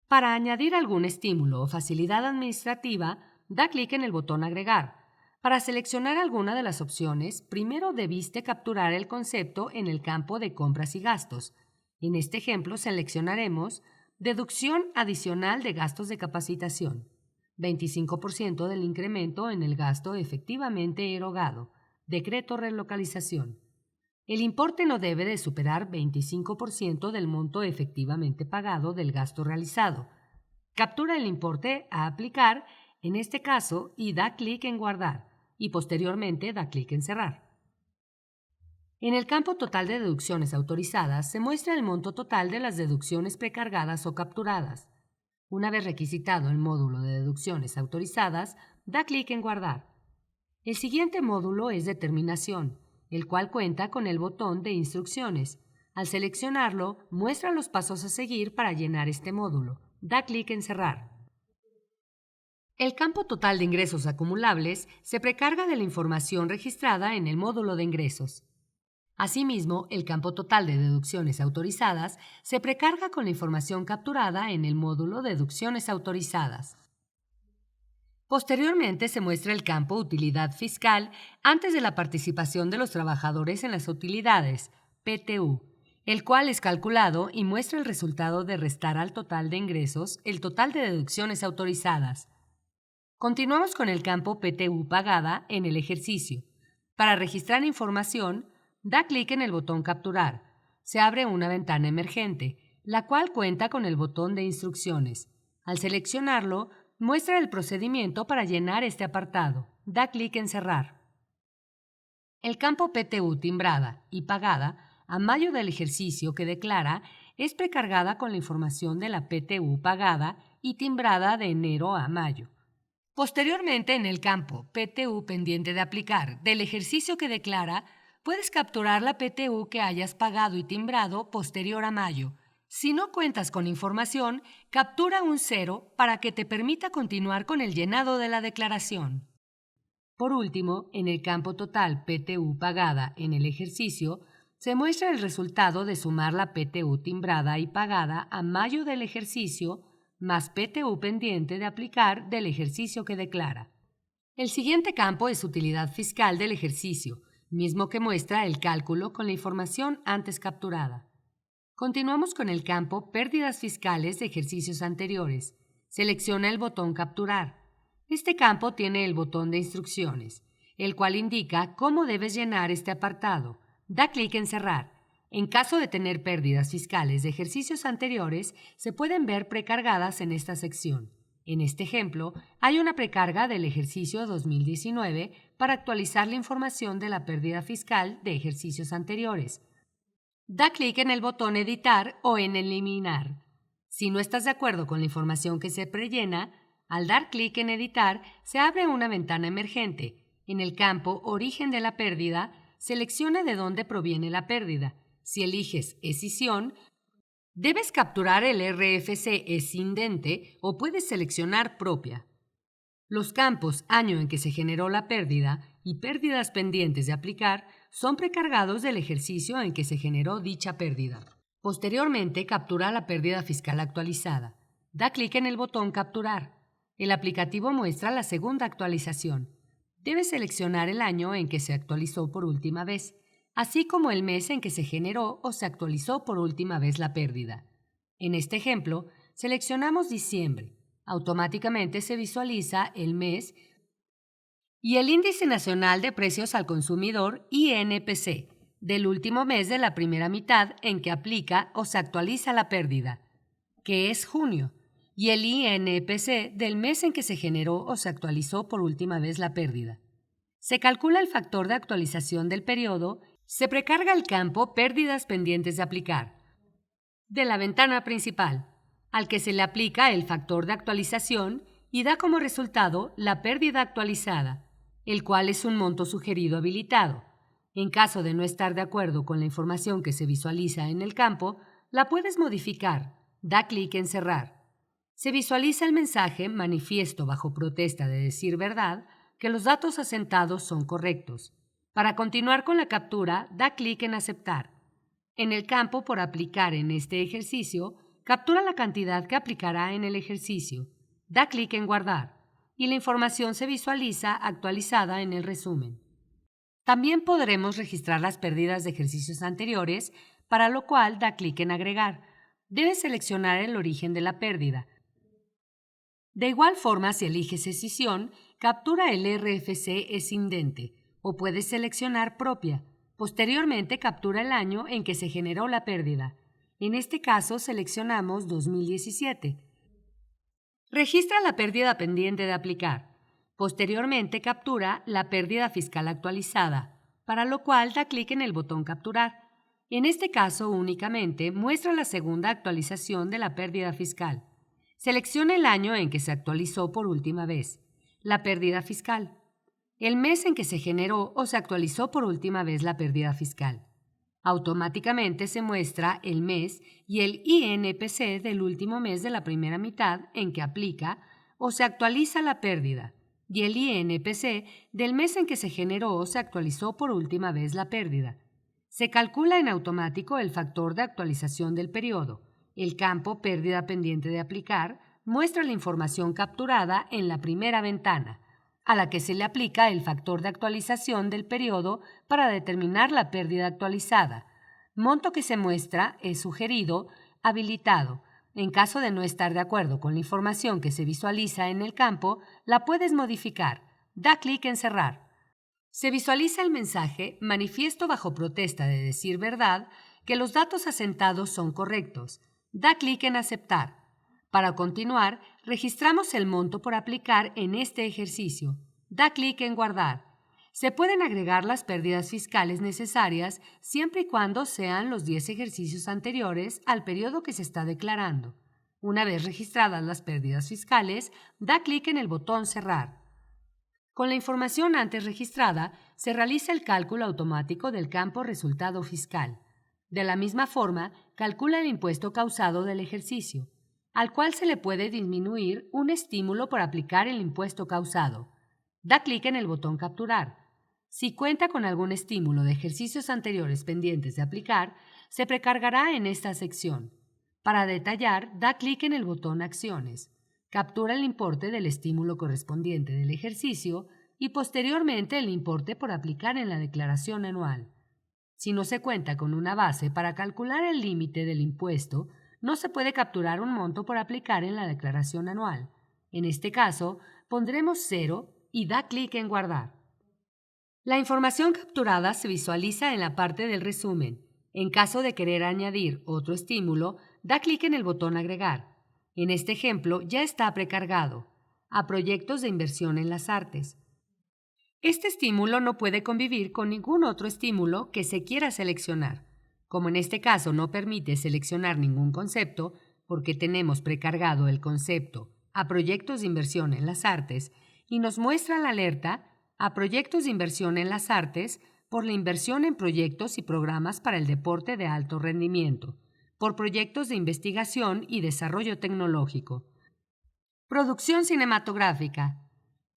Para añadir algún estímulo o facilidad administrativa, da clic en el botón Agregar. Para seleccionar alguna de las opciones, primero debiste capturar el concepto en el campo de compras y gastos. En este ejemplo seleccionaremos Deducción adicional de gastos de capacitación, 25% del incremento en el gasto efectivamente erogado, Decreto Relocalización. El importe no debe de superar 25% del monto efectivamente pagado del gasto realizado. Captura el importe a aplicar, en este caso, y da clic en Guardar, y posteriormente da clic en Cerrar. En el campo total de deducciones autorizadas se muestra el monto total de las deducciones precargadas o capturadas. Una vez requisitado el módulo de deducciones autorizadas, da clic en Guardar. El siguiente módulo es Determinación, el cual cuenta con el botón de Instrucciones. Al seleccionarlo, muestra los pasos a seguir para llenar este módulo. Da clic en Cerrar. El campo total de ingresos acumulables se precarga de la información registrada en el módulo de ingresos. Asimismo, el campo total de deducciones autorizadas se precarga con la información capturada en el módulo de deducciones autorizadas. Posteriormente se muestra el campo Utilidad Fiscal antes de la participación de los trabajadores en las utilidades, PTU, el cual es calculado y muestra el resultado de restar al total de ingresos el total de deducciones autorizadas. Continuamos con el campo PTU pagada en el ejercicio. Para registrar información, da clic en el botón Capturar. Se abre una ventana emergente, la cual cuenta con el botón de Instrucciones. Al seleccionarlo, muestra el procedimiento para llenar este apartado. Da clic en Cerrar. El campo PTU timbrada y pagada a mayo del ejercicio que declara es precargada con la información de la PTU pagada y timbrada de enero a mayo. Posteriormente, en el campo PTU pendiente de aplicar del ejercicio que declara, puedes capturar la PTU que hayas pagado y timbrado posterior a mayo. Si no cuentas con información, captura un 0 para que te permita continuar con el llenado de la declaración. Por último, en el campo total PTU pagada en el ejercicio, se muestra el resultado de sumar la PTU timbrada y pagada a mayo del ejercicio más PTU pendiente de aplicar del ejercicio que declara. El siguiente campo es Utilidad Fiscal del ejercicio, mismo que muestra el cálculo con la información antes capturada. Continuamos con el campo Pérdidas fiscales de ejercicios anteriores. Selecciona el botón Capturar. Este campo tiene el botón de Instrucciones, el cual indica cómo debes llenar este apartado. Da clic en Cerrar. En caso de tener pérdidas fiscales de ejercicios anteriores, se pueden ver precargadas en esta sección. En este ejemplo, hay una precarga del ejercicio 2019 para actualizar la información de la pérdida fiscal de ejercicios anteriores. Da clic en el botón Editar o en Eliminar. Si no estás de acuerdo con la información que se prellena, al dar clic en Editar se abre una ventana emergente. En el campo Origen de la pérdida, selecciona de dónde proviene la pérdida. Si eliges Escisión, debes capturar el RFC escindente o puedes seleccionar Propia. Los campos Año en que se generó la pérdida y Pérdidas pendientes de aplicar son precargados del ejercicio en que se generó dicha pérdida. Posteriormente, captura la pérdida fiscal actualizada. Da clic en el botón Capturar. El aplicativo muestra la segunda actualización. Debes seleccionar el año en que se actualizó por última vez, así como el mes en que se generó o se actualizó por última vez la pérdida. En este ejemplo, seleccionamos diciembre. Automáticamente se visualiza el mes y el Índice Nacional de Precios al Consumidor, INPC, del último mes de la primera mitad en que aplica o se actualiza la pérdida, que es junio, y el INPC del mes en que se generó o se actualizó por última vez la pérdida. Se calcula el factor de actualización del periodo, se precarga el campo Pérdidas pendientes de aplicar de la ventana principal, al que se le aplica el factor de actualización y da como resultado la pérdida actualizada, el cual es un monto sugerido habilitado. En caso de no estar de acuerdo con la información que se visualiza en el campo, la puedes modificar. Da clic en Cerrar. Se visualiza el mensaje Manifiesto bajo protesta de decir verdad que los datos asentados son correctos. Para continuar con la captura, da clic en Aceptar. En el campo por aplicar en este ejercicio, captura la cantidad que aplicará en el ejercicio. Da clic en Guardar y la información se visualiza actualizada en el resumen. También podremos registrar las pérdidas de ejercicios anteriores, para lo cual da clic en Agregar. Debes seleccionar el origen de la pérdida. De igual forma, si eliges Escisión, captura el RFC escindente o puedes seleccionar Propia. Posteriormente, captura el año en que se generó la pérdida. En este caso, seleccionamos 2017. Registra la pérdida pendiente de aplicar. Posteriormente, captura la pérdida fiscal actualizada, para lo cual da clic en el botón Capturar. En este caso, únicamente muestra la segunda actualización de la pérdida fiscal. Selecciona el año en que se actualizó por última vez, la pérdida fiscal, el mes en que se generó o se actualizó por última vez la pérdida fiscal. Automáticamente se muestra el mes y el INPC del último mes de la primera mitad en que aplica o se actualiza la pérdida y el INPC del mes en que se generó o se actualizó por última vez la pérdida. Se calcula en automático el factor de actualización del periodo. El campo pérdida pendiente de aplicar muestra la información capturada en la primera ventana, a la que se le aplica el factor de actualización del periodo para determinar la pérdida actualizada. Monto que se muestra es sugerido, habilitado. En caso de no estar de acuerdo con la información que se visualiza en el campo, la puedes modificar. Da clic en Cerrar. Se visualiza el mensaje "Manifiesto bajo protesta de decir verdad" que los datos asentados son correctos. Da clic en Aceptar. Para continuar, registramos el monto por aplicar en este ejercicio. Da clic en Guardar. Se pueden agregar las pérdidas fiscales necesarias siempre y cuando sean los 10 ejercicios anteriores al periodo que se está declarando. Una vez registradas las pérdidas fiscales, da clic en el botón Cerrar. Con la información antes registrada, se realiza el cálculo automático del campo Resultado fiscal. De la misma forma, calcula el impuesto causado del ejercicio, al cual se le puede disminuir un estímulo por aplicar el impuesto causado. Da clic en el botón Capturar. Si cuenta con algún estímulo de ejercicios anteriores pendientes de aplicar, se precargará en esta sección. Para detallar, da clic en el botón Acciones. Captura el importe del estímulo correspondiente del ejercicio y posteriormente el importe por aplicar en la declaración anual. Si no se cuenta con una base para calcular el límite del impuesto, no se puede capturar un monto por aplicar en la declaración anual. En este caso, pondremos 0 y da clic en Guardar. La información capturada se visualiza en la parte del resumen. En caso de querer añadir otro estímulo, da clic en el botón Agregar. En este ejemplo ya está precargado a proyectos de inversión en las artes. Este estímulo no puede convivir con ningún otro estímulo que se quiera seleccionar. Como en este caso no permite seleccionar ningún concepto, porque tenemos precargado el concepto a proyectos de inversión en las artes y nos muestra la alerta a proyectos de inversión en las artes por la inversión en proyectos y programas para el deporte de alto rendimiento, por proyectos de investigación y desarrollo tecnológico. Producción cinematográfica.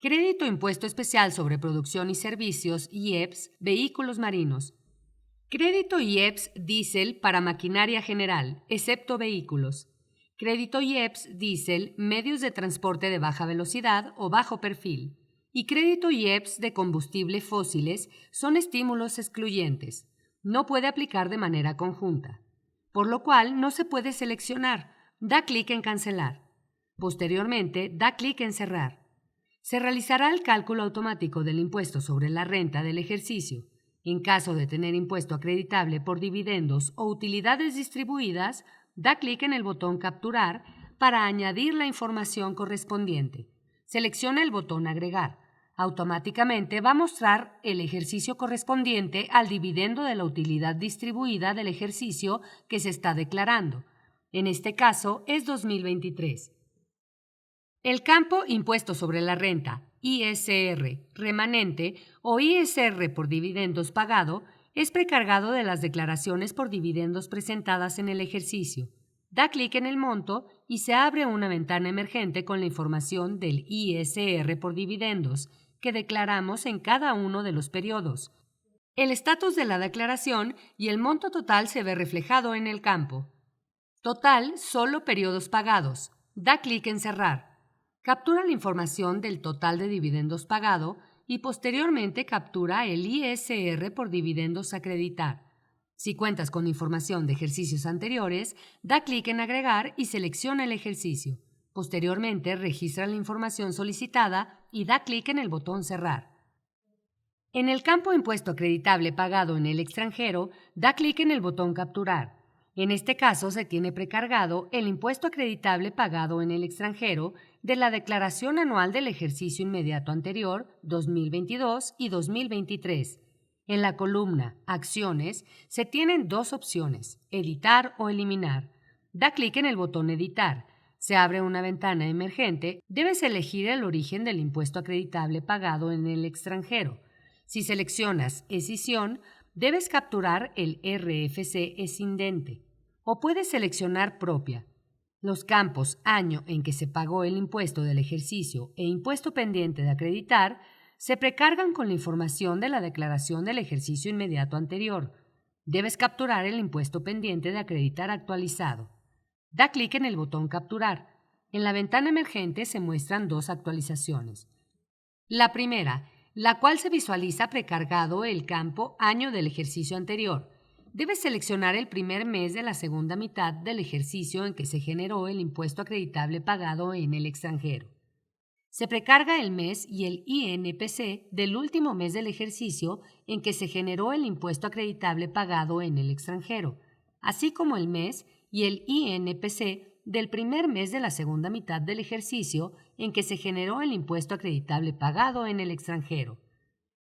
Crédito Impuesto Especial sobre Producción y Servicios, IEPS, Vehículos Marinos. Crédito IEPS Diesel para maquinaria general, excepto vehículos. Crédito IEPS Diesel, medios de transporte de baja velocidad o bajo perfil. Y crédito IEPS de combustible fósiles son estímulos excluyentes. No puede aplicar de manera conjunta, por lo cual no se puede seleccionar. Da clic en Cancelar. Posteriormente, da clic en Cerrar. Se realizará el cálculo automático del impuesto sobre la renta del ejercicio. En caso de tener impuesto acreditable por dividendos o utilidades distribuidas, da clic en el botón Capturar para añadir la información correspondiente. Selecciona el botón Agregar. Automáticamente va a mostrar el ejercicio correspondiente al dividendo de la utilidad distribuida del ejercicio que se está declarando. En este caso es 2023. El campo Impuesto sobre la Renta, ISR, remanente o ISR por dividendos pagado es precargado de las declaraciones por dividendos presentadas en el ejercicio. Da clic en el monto y se abre una ventana emergente con la información del ISR por dividendos que declaramos en cada uno de los periodos. El estatus de la declaración y el monto total se ve reflejado en el campo. Total, solo periodos pagados. Da clic en Cerrar. Captura la información del total de dividendos pagado y posteriormente captura el ISR por dividendos a acreditar. Si cuentas con información de ejercicios anteriores, da clic en Agregar y selecciona el ejercicio. Posteriormente, registra la información solicitada y da clic en el botón Cerrar. En el campo Impuesto acreditable pagado en el extranjero, da clic en el botón Capturar. En este caso se tiene precargado el impuesto acreditable pagado en el extranjero de la declaración anual del ejercicio inmediato anterior, 2022 y 2023. En la columna Acciones se tienen dos opciones, editar o eliminar. Da clic en el botón Editar. Se abre una ventana emergente. Debes elegir el origen del impuesto acreditable pagado en el extranjero. Si seleccionas Escisión, debes capturar el RFC escindente o puedes seleccionar Propia. Los campos Año en que se pagó el impuesto del ejercicio e Impuesto pendiente de acreditar se precargan con la información de la declaración del ejercicio inmediato anterior. Debes capturar el impuesto pendiente de acreditar actualizado. Da clic en el botón Capturar. En la ventana emergente se muestran dos actualizaciones. La primera, la cual se visualiza precargado el campo Año del ejercicio anterior. Debes seleccionar el primer mes de la segunda mitad del ejercicio en que se generó el impuesto acreditable pagado en el extranjero. Se precarga el mes y el INPC del último mes del ejercicio en que se generó el impuesto acreditable pagado en el extranjero, así como el mes y el INPC del primer mes de la segunda mitad del ejercicio en que se generó el impuesto acreditable pagado en el extranjero.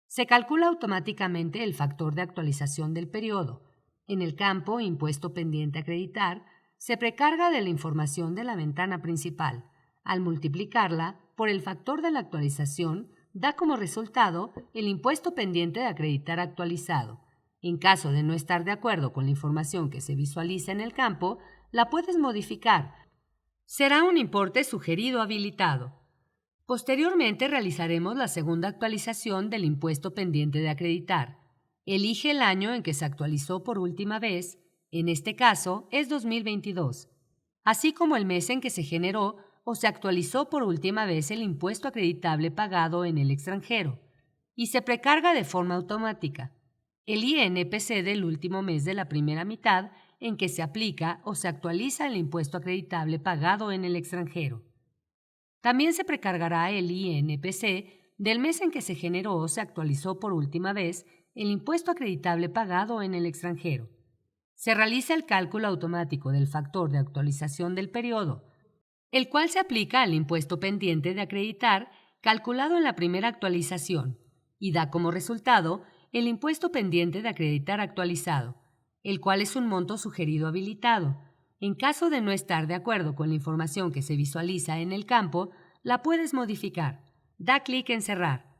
Se calcula automáticamente el factor de actualización del periodo. En el campo Impuesto pendiente a acreditar, se precarga de la información de la ventana principal. Al multiplicarla por el factor de la actualización, da como resultado el impuesto pendiente de acreditar actualizado. En caso de no estar de acuerdo con la información que se visualiza en el campo, la puedes modificar. Será un importe sugerido habilitado. Posteriormente realizaremos la segunda actualización del impuesto pendiente de acreditar. Elige el año en que se actualizó por última vez, en este caso es 2022, así como el mes en que se generó o se actualizó por última vez el impuesto acreditable pagado en el extranjero, y se precarga de forma automática. El INPC del último mes de la primera mitad en que se aplica o se actualiza el impuesto acreditable pagado en el extranjero. También se precargará el INPC del mes en que se generó o se actualizó por última vez el impuesto acreditable pagado en el extranjero. Se realiza el cálculo automático del factor de actualización del periodo, el cual se aplica al impuesto pendiente de acreditar calculado en la primera actualización y da como resultado el impuesto pendiente de acreditar actualizado, el cual es un monto sugerido habilitado. En caso de no estar de acuerdo con la información que se visualiza en el campo, la puedes modificar. Da clic en Cerrar.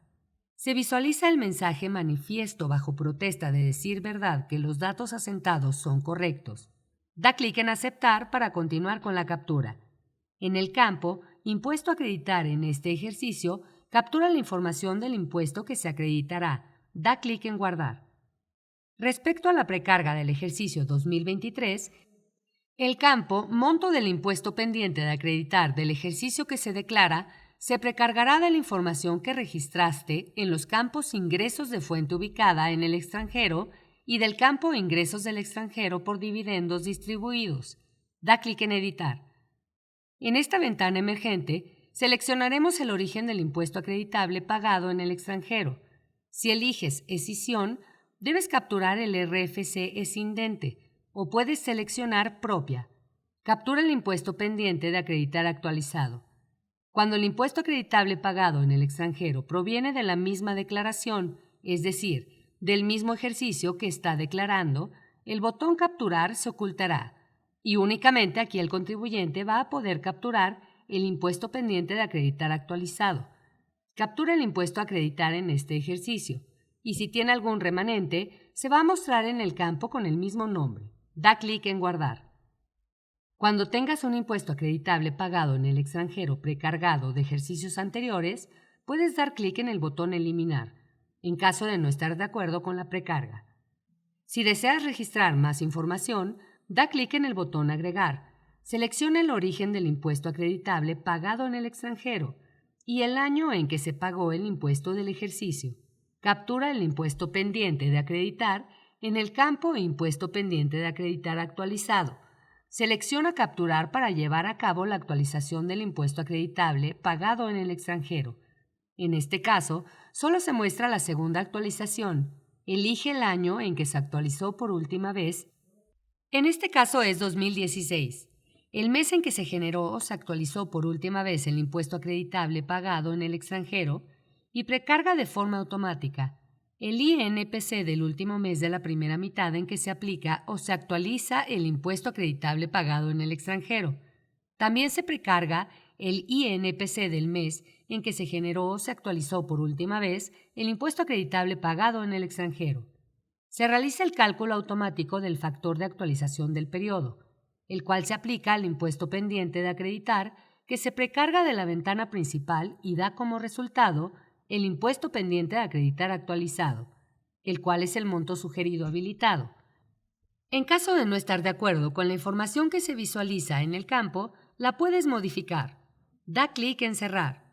Se visualiza el mensaje manifiesto bajo protesta de decir verdad que los datos asentados son correctos. Da clic en Aceptar para continuar con la captura. En el campo Impuesto a acreditar en este ejercicio, captura la información del impuesto que se acreditará. Da clic en Guardar. Respecto a la precarga del ejercicio 2023, el campo Monto del impuesto pendiente de acreditar del ejercicio que se declara se precargará de la información que registraste en los campos Ingresos de fuente ubicada en el extranjero y del campo Ingresos del extranjero por dividendos distribuidos. Da clic en Editar. En esta ventana emergente, seleccionaremos el origen del impuesto acreditable pagado en el extranjero. Si eliges Escisión, debes capturar el RFC escindente o puedes seleccionar Propia. Captura el impuesto pendiente de acreditar actualizado. Cuando el impuesto acreditable pagado en el extranjero proviene de la misma declaración, es decir, del mismo ejercicio que está declarando, el botón Capturar se ocultará y únicamente aquí el contribuyente va a poder capturar el impuesto pendiente de acreditar actualizado. Captura el impuesto a acreditar en este ejercicio y si tiene algún remanente, se va a mostrar en el campo con el mismo nombre. Da clic en Guardar. Cuando tengas un impuesto acreditable pagado en el extranjero precargado de ejercicios anteriores, puedes dar clic en el botón Eliminar, en caso de no estar de acuerdo con la precarga. Si deseas registrar más información, da clic en el botón Agregar. Selecciona el origen del impuesto acreditable pagado en el extranjero y el año en que se pagó el impuesto del ejercicio. Captura el impuesto pendiente de acreditar en el campo Impuesto pendiente de acreditar actualizado. Selecciona Capturar para llevar a cabo la actualización del impuesto acreditable pagado en el extranjero. En este caso, solo se muestra la segunda actualización. Elige el año en que se actualizó por última vez. En este caso es 2016. El mes en que se generó o se actualizó por última vez el impuesto acreditable pagado en el extranjero y precarga de forma automática el INPC del último mes de la primera mitad en que se aplica o se actualiza el impuesto acreditable pagado en el extranjero. También se precarga el INPC del mes en que se generó o se actualizó por última vez el impuesto acreditable pagado en el extranjero. Se realiza el cálculo automático del factor de actualización del periodo, el cual se aplica al impuesto pendiente de acreditar que se precarga de la ventana principal y da como resultado el impuesto pendiente de acreditar actualizado, el cual es el monto sugerido habilitado. En caso de no estar de acuerdo con la información que se visualiza en el campo, la puedes modificar. Da clic en Cerrar.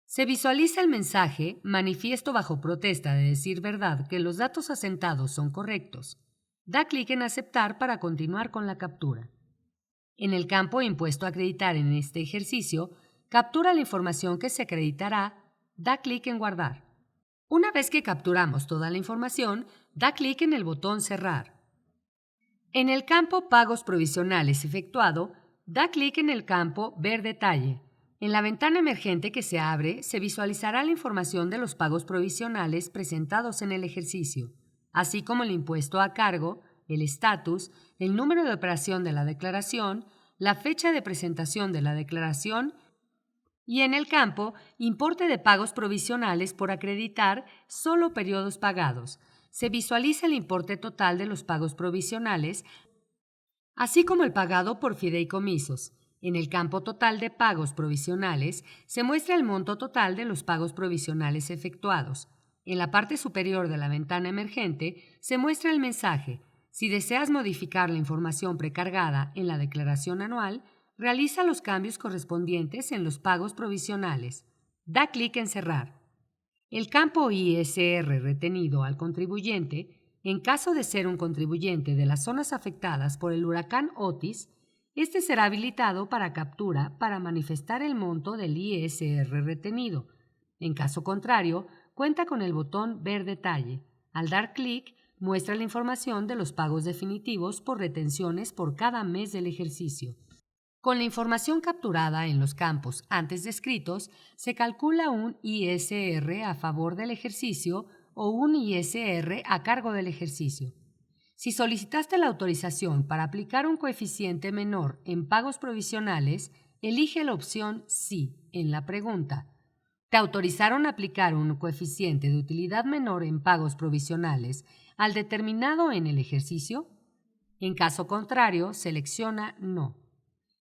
Se visualiza el mensaje manifiesto bajo protesta de decir verdad que los datos asentados son correctos. Da clic en Aceptar para continuar con la captura. En el campo Impuesto a acreditar en este ejercicio, captura la información que se acreditará. Da clic en Guardar. Una vez que capturamos toda la información, da clic en el botón Cerrar. En el campo Pagos provisionales efectuado, da clic en el campo Ver detalle. En la ventana emergente que se abre, se visualizará la información de los pagos provisionales presentados en el ejercicio, así como el impuesto a cargo, el estatus, el número de operación de la declaración, la fecha de presentación de la declaración y en el campo Importe de pagos provisionales por acreditar solo periodos pagados. Se visualiza el importe total de los pagos provisionales, así como el pagado por fideicomisos. En el campo Total de pagos provisionales se muestra el monto total de los pagos provisionales efectuados. En la parte superior de la ventana emergente se muestra el mensaje: si deseas modificar la información precargada en la declaración anual, realiza los cambios correspondientes en los pagos provisionales. Da clic en Cerrar. El campo ISR retenido al contribuyente, en caso de ser un contribuyente de las zonas afectadas por el huracán Otis, este será habilitado para captura para manifestar el monto del ISR retenido. En caso contrario, cuenta con el botón Ver detalle. Al dar clic, muestra la información de los pagos definitivos por retenciones por cada mes del ejercicio. Con la información capturada en los campos antes descritos, se calcula un ISR a favor del ejercicio o un ISR a cargo del ejercicio. Si solicitaste la autorización para aplicar un coeficiente menor en pagos provisionales, elige la opción Sí en la pregunta. ¿Te autorizaron a aplicar un coeficiente de utilidad menor en pagos provisionales al determinado en el ejercicio? En caso contrario, selecciona No.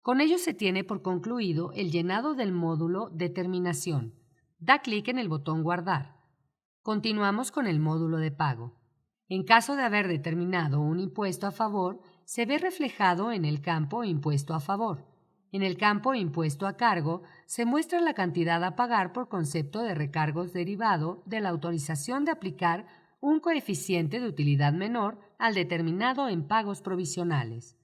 Con ello se tiene por concluido el llenado del módulo Determinación. Da clic en el botón Guardar. Continuamos con el módulo de pago. En caso de haber determinado un impuesto a favor, se ve reflejado en el campo Impuesto a favor. En el campo Impuesto a cargo se muestra la cantidad a pagar por concepto de recargos derivado de la autorización de aplicar un coeficiente de utilidad menor al determinado en pagos provisionales.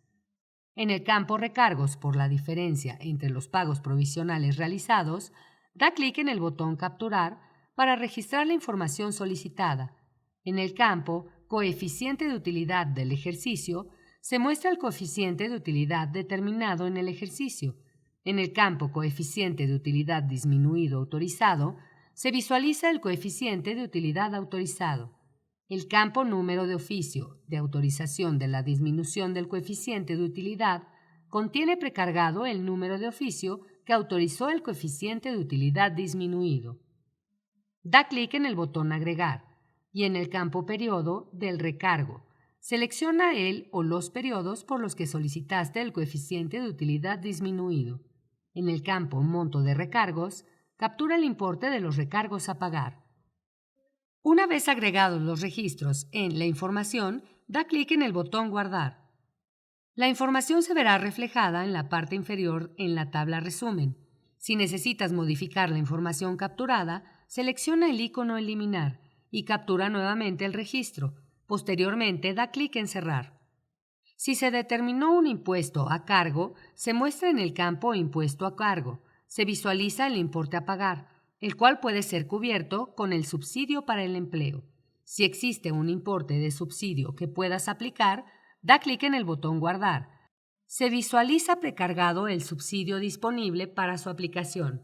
En el campo Recargos por la diferencia entre los pagos provisionales realizados, da clic en el botón Capturar para registrar la información solicitada. En el campo Coeficiente de utilidad del ejercicio, se muestra el coeficiente de utilidad determinado en el ejercicio. En el campo Coeficiente de utilidad disminuido autorizado, se visualiza el coeficiente de utilidad autorizado. El campo Número de oficio de autorización de la disminución del coeficiente de utilidad contiene precargado el número de oficio que autorizó el coeficiente de utilidad disminuido. Da clic en el botón Agregar y en el campo Periodo del recargo, selecciona el o los periodos por los que solicitaste el coeficiente de utilidad disminuido. En el campo Monto de recargos, captura el importe de los recargos a pagar. Una vez agregados los registros en la información, da clic en el botón Guardar. La información se verá reflejada en la parte inferior en la tabla Resumen. Si necesitas modificar la información capturada, selecciona el icono Eliminar y captura nuevamente el registro. Posteriormente, da clic en Cerrar. Si se determinó un impuesto a cargo, se muestra en el campo Impuesto a cargo. Se visualiza el importe a pagar. el cual puede ser cubierto con el subsidio para el empleo. Si existe un importe de subsidio que puedas aplicar, da clic en el botón Guardar. Se visualiza precargado el subsidio disponible para su aplicación.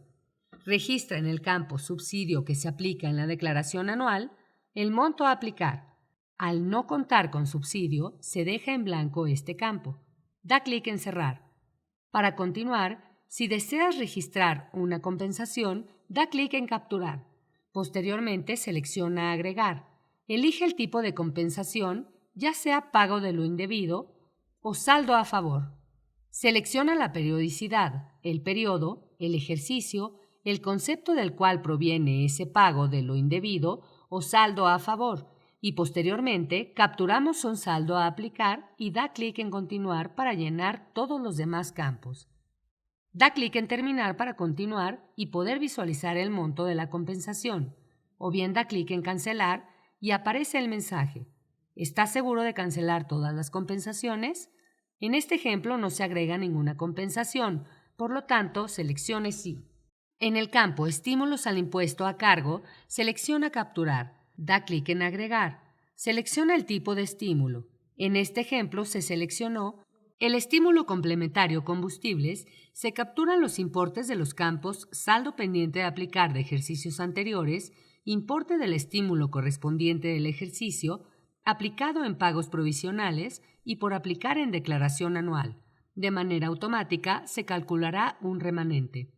Registra en el campo Subsidio que se aplica en la declaración anual el monto a aplicar. Al no contar con subsidio, se deja en blanco este campo. Da clic en Cerrar. Para continuar, si deseas registrar una compensación, da clic en Capturar. Posteriormente, selecciona Agregar. Elige el tipo de compensación, ya sea pago de lo indebido o saldo a favor. Selecciona la periodicidad, el periodo, el ejercicio, el concepto del cual proviene ese pago de lo indebido o saldo a favor y posteriormente capturamos un saldo a aplicar y da clic en Continuar para llenar todos los demás campos. Da clic en Terminar para continuar y poder visualizar el monto de la compensación, o bien da clic en Cancelar y aparece el mensaje: ¿Estás seguro de cancelar todas las compensaciones? En este ejemplo no se agrega ninguna compensación, por lo tanto, seleccione Sí. En el campo Estímulos al impuesto a cargo, selecciona Capturar, da clic en Agregar, selecciona el tipo de estímulo. En este ejemplo se seleccionó el estímulo complementario combustibles. Se capturan los importes de los campos saldo pendiente de aplicar de ejercicios anteriores, importe del estímulo correspondiente del ejercicio, aplicado en pagos provisionales y por aplicar en declaración anual. De manera automática se calculará un remanente.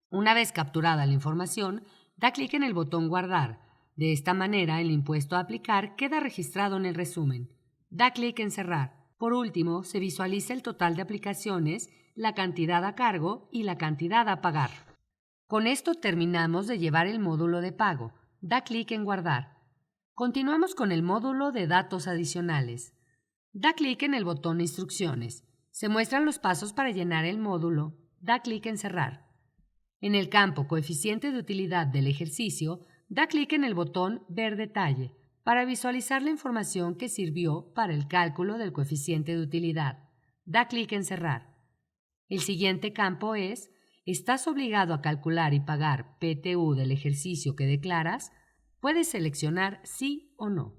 Una vez capturada la información, da clic en el botón Guardar. De esta manera, el impuesto a aplicar queda registrado en el resumen. Da clic en Cerrar. Por último, se visualiza el total de aplicaciones, la cantidad a cargo y la cantidad a pagar. Con esto terminamos de llevar el módulo de pago. Da clic en Guardar. Continuamos con el módulo de datos adicionales. Da clic en el botón Instrucciones. Se muestran los pasos para llenar el módulo. Da clic en Cerrar. En el campo Coeficiente de utilidad del ejercicio, da clic en el botón Ver detalle para visualizar la información que sirvió para el cálculo del coeficiente de utilidad. Da clic en Cerrar. El siguiente campo es: ¿estás obligado a calcular y pagar PTU del ejercicio que declaras? Puedes seleccionar Sí o No.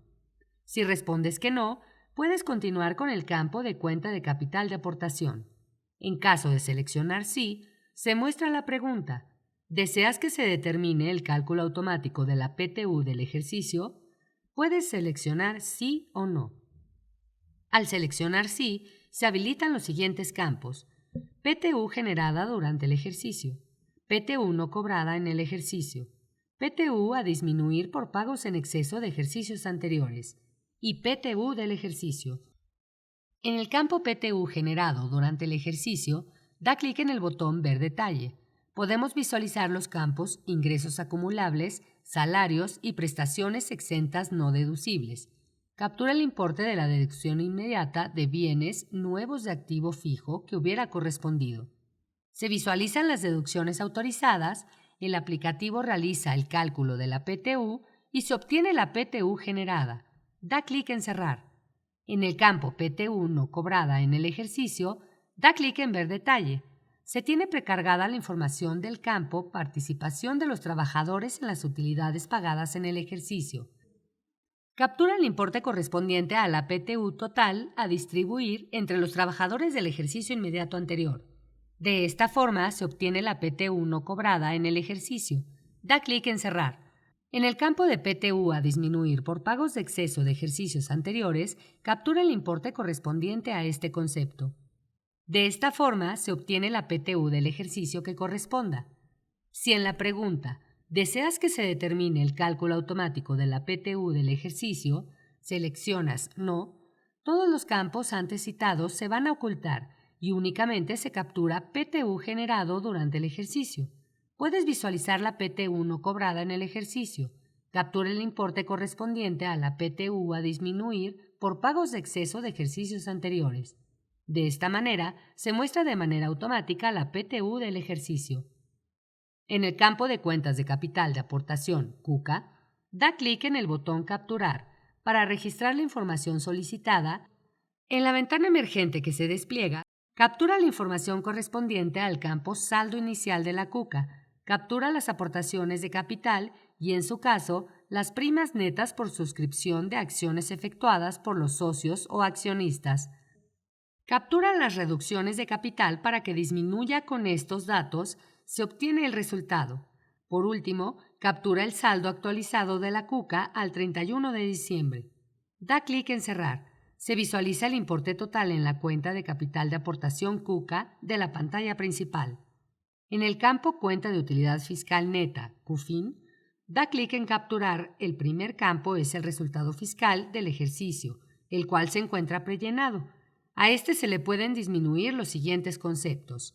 Si respondes que no, puedes continuar con el campo de Cuenta de capital de aportación. En caso de seleccionar Sí, se muestra la pregunta: ¿deseas que se determine el cálculo automático de la PTU del ejercicio? Puedes seleccionar Sí o No. Al seleccionar Sí, se habilitan los siguientes campos: PTU generada durante el ejercicio, PTU no cobrada en el ejercicio, PTU a disminuir por pagos en exceso de ejercicios anteriores y PTU del ejercicio. En el campo PTU generado durante el ejercicio, da clic en el botón Ver detalle. Podemos visualizar los campos Ingresos acumulables, Salarios y Prestaciones exentas no deducibles. Captura el importe de la deducción inmediata de bienes nuevos de activo fijo que hubiera correspondido. Se visualizan las deducciones autorizadas, el aplicativo realiza el cálculo de la PTU y se obtiene la PTU generada. Da clic en Cerrar. En el campo PTU no cobrada en el ejercicio, da clic en Ver detalle. Se tiene precargada la información del campo Participación de los trabajadores en las utilidades pagadas en el ejercicio. Captura el importe correspondiente a la PTU total a distribuir entre los trabajadores del ejercicio inmediato anterior. De esta forma se obtiene la PTU no cobrada en el ejercicio. Da clic en Cerrar. En el campo de PTU a disminuir por pagos de exceso de ejercicios anteriores, captura el importe correspondiente a este concepto. De esta forma se obtiene la PTU del ejercicio que corresponda. Si en la pregunta ¿deseas que se determine el cálculo automático de la PTU del ejercicio?, seleccionas No, todos los campos antes citados se van a ocultar y únicamente se captura PTU generado durante el ejercicio. Puedes visualizar la PTU no cobrada en el ejercicio. Captura el importe correspondiente a la PTU a disminuir por pagos de exceso de ejercicios anteriores. De esta manera, se muestra de manera automática la PTU del ejercicio. En el campo de Cuentas de capital de aportación, CUCA, da clic en el botón Capturar para registrar la información solicitada. En la ventana emergente que se despliega, captura la información correspondiente al campo Saldo inicial de la CUCA. captura las aportaciones de capital y, en su caso, las primas netas por suscripción de acciones efectuadas por los socios o accionistas. Captura las reducciones de capital para que disminuya con estos datos, se obtiene el resultado. Por último, captura el saldo actualizado de la CUCA al 31 de diciembre. Da clic en Cerrar. Se visualiza el importe total en la cuenta de capital de aportación CUCA de la pantalla principal. En el campo Cuenta de Utilidad Fiscal Neta, CUFIN, da clic en Capturar. El primer campo es el resultado fiscal del ejercicio, el cual se encuentra prellenado. A este se le pueden disminuir los siguientes conceptos.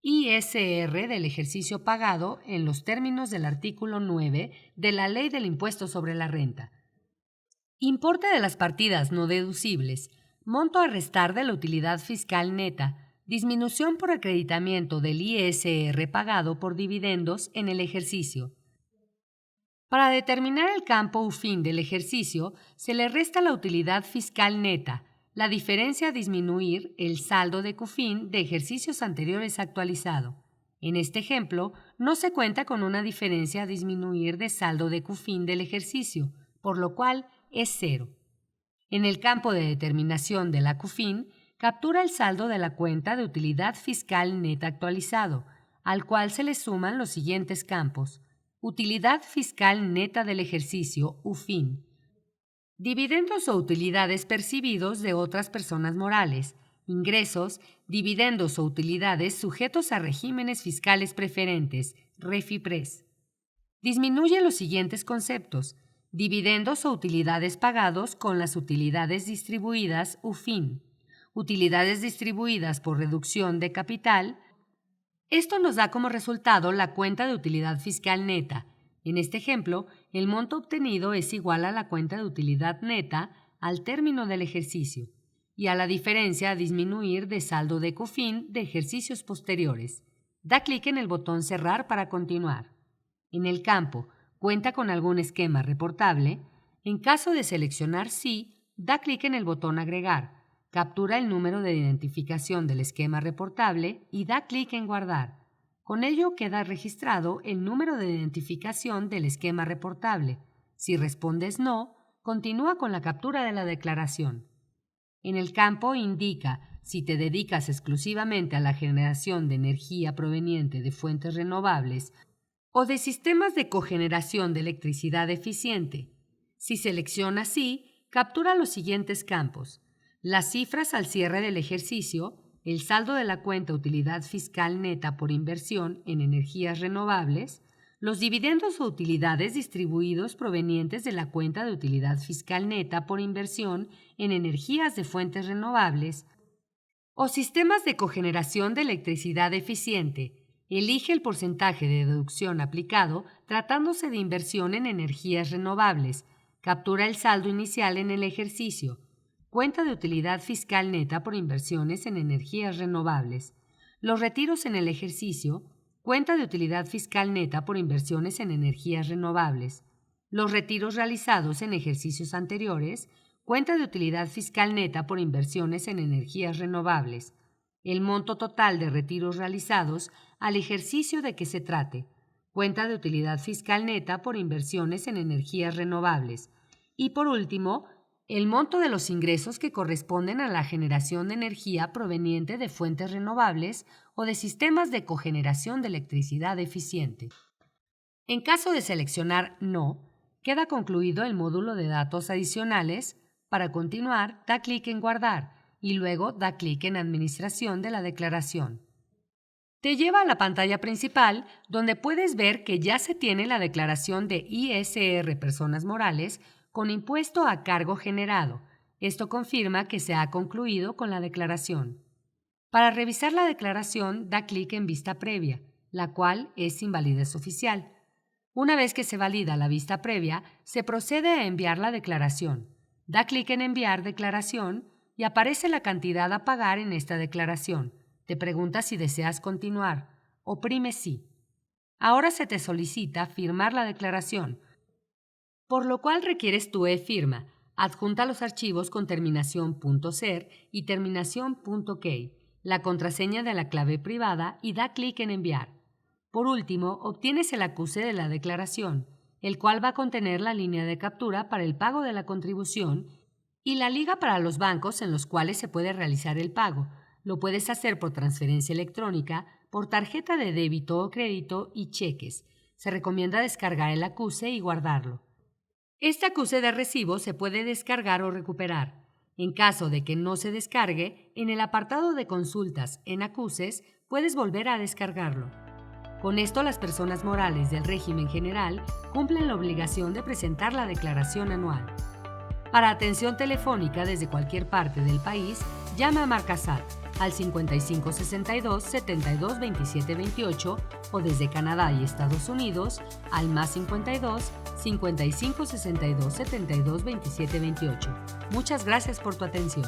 ISR del ejercicio pagado en los términos del artículo 9 de la Ley del Impuesto sobre la Renta. Importe de las partidas no deducibles. Monto a restar de la utilidad fiscal neta. Disminución por acreditamiento del ISR pagado por dividendos en el ejercicio. Para determinar el campo UFIN del ejercicio, se le resta la utilidad fiscal neta, la diferencia a disminuir el saldo de CUFIN de ejercicios anteriores actualizado. En este ejemplo, no se cuenta con una diferencia a disminuir de saldo de CUFIN del ejercicio, por lo cual es 0. En el campo de determinación de la CUFIN, captura el saldo de la cuenta de utilidad fiscal neta actualizado, al cual se le suman los siguientes campos: utilidad fiscal neta del ejercicio, UFIN, dividendos o utilidades percibidos de otras personas morales, ingresos, dividendos o utilidades sujetos a regímenes fiscales preferentes, REFIPRES. Disminuye los siguientes conceptos: dividendos o utilidades pagados con las utilidades distribuidas, UFIN, utilidades distribuidas por reducción de capital. Esto nos da como resultado la cuenta de utilidad fiscal neta. En este ejemplo, el monto obtenido es igual a la cuenta de utilidad neta al término del ejercicio y a la diferencia a disminuir de saldo de CUFIN de ejercicios posteriores. Da clic en el botón Cerrar para continuar. En el campo ¿Cuenta con algún esquema reportable? En caso de seleccionar Sí, da clic en el botón Agregar. Captura el número de identificación del esquema reportable y da clic en Guardar. Con ello queda registrado el número de identificación del esquema reportable. Si respondes no, continúa con la captura de la declaración. En el campo Indica si te dedicas exclusivamente a la generación de energía proveniente de fuentes renovables o de sistemas de cogeneración de electricidad eficiente. Si seleccionas Sí, captura los siguientes campos: las cifras al cierre del ejercicio, el saldo de la cuenta utilidad fiscal neta por inversión en energías renovables, los dividendos o utilidades distribuidos provenientes de la cuenta de utilidad fiscal neta por inversión en energías de fuentes renovables o sistemas de cogeneración de electricidad eficiente. Elige el porcentaje de deducción aplicado tratándose de inversión en energías renovables. Captura el saldo inicial en el ejercicio. Cuenta de utilidad fiscal neta por inversiones en energías renovables. Los retiros en el ejercicio. Cuenta de utilidad fiscal neta por inversiones en energías renovables. Los retiros realizados en ejercicios anteriores. Cuenta de utilidad fiscal neta por inversiones en energías renovables. El monto total de retiros realizados al ejercicio de que se trate. Cuenta de utilidad fiscal neta por inversiones en energías renovables. Y por último, el monto de los ingresos que corresponden a la generación de energía proveniente de fuentes renovables o de sistemas de cogeneración de electricidad eficiente. En caso de seleccionar No, queda concluido el módulo de datos adicionales. Para continuar, da clic en Guardar y luego da clic en Administración de la declaración. Te lleva a la pantalla principal, donde puedes ver que ya se tiene la declaración de ISR Personas Morales con impuesto a cargo generado. Esto confirma que se ha concluido con la declaración. Para revisar la declaración, da clic en Vista Previa, la cual es sin validez oficial. Una vez que se valida la vista previa, se procede a enviar la declaración. Da clic en Enviar declaración y aparece la cantidad a pagar en esta declaración. Te pregunta si deseas continuar. Oprime Sí. Ahora se te solicita firmar la declaración, por lo cual requieres tu e-firma. Adjunta los archivos con terminación .ser y terminación .key, la contraseña de la clave privada y da clic en Enviar. Por último, obtienes el acuse de la declaración, el cual va a contener la línea de captura para el pago de la contribución y la liga para los bancos en los cuales se puede realizar el pago. Lo puedes hacer por transferencia electrónica, por tarjeta de débito o crédito y cheques. Se recomienda descargar el acuse y guardarlo. Este acuse de recibo se puede descargar o recuperar. En caso de que no se descargue, en el apartado de consultas en acuses puedes volver a descargarlo. Con esto, las personas morales del régimen general cumplen la obligación de presentar la declaración anual. Para atención telefónica desde cualquier parte del país, llama a Marcasat al 5562 72 27 28 o desde Canadá y Estados Unidos al +52 55 62 72 27 28. Muchas gracias por tu atención.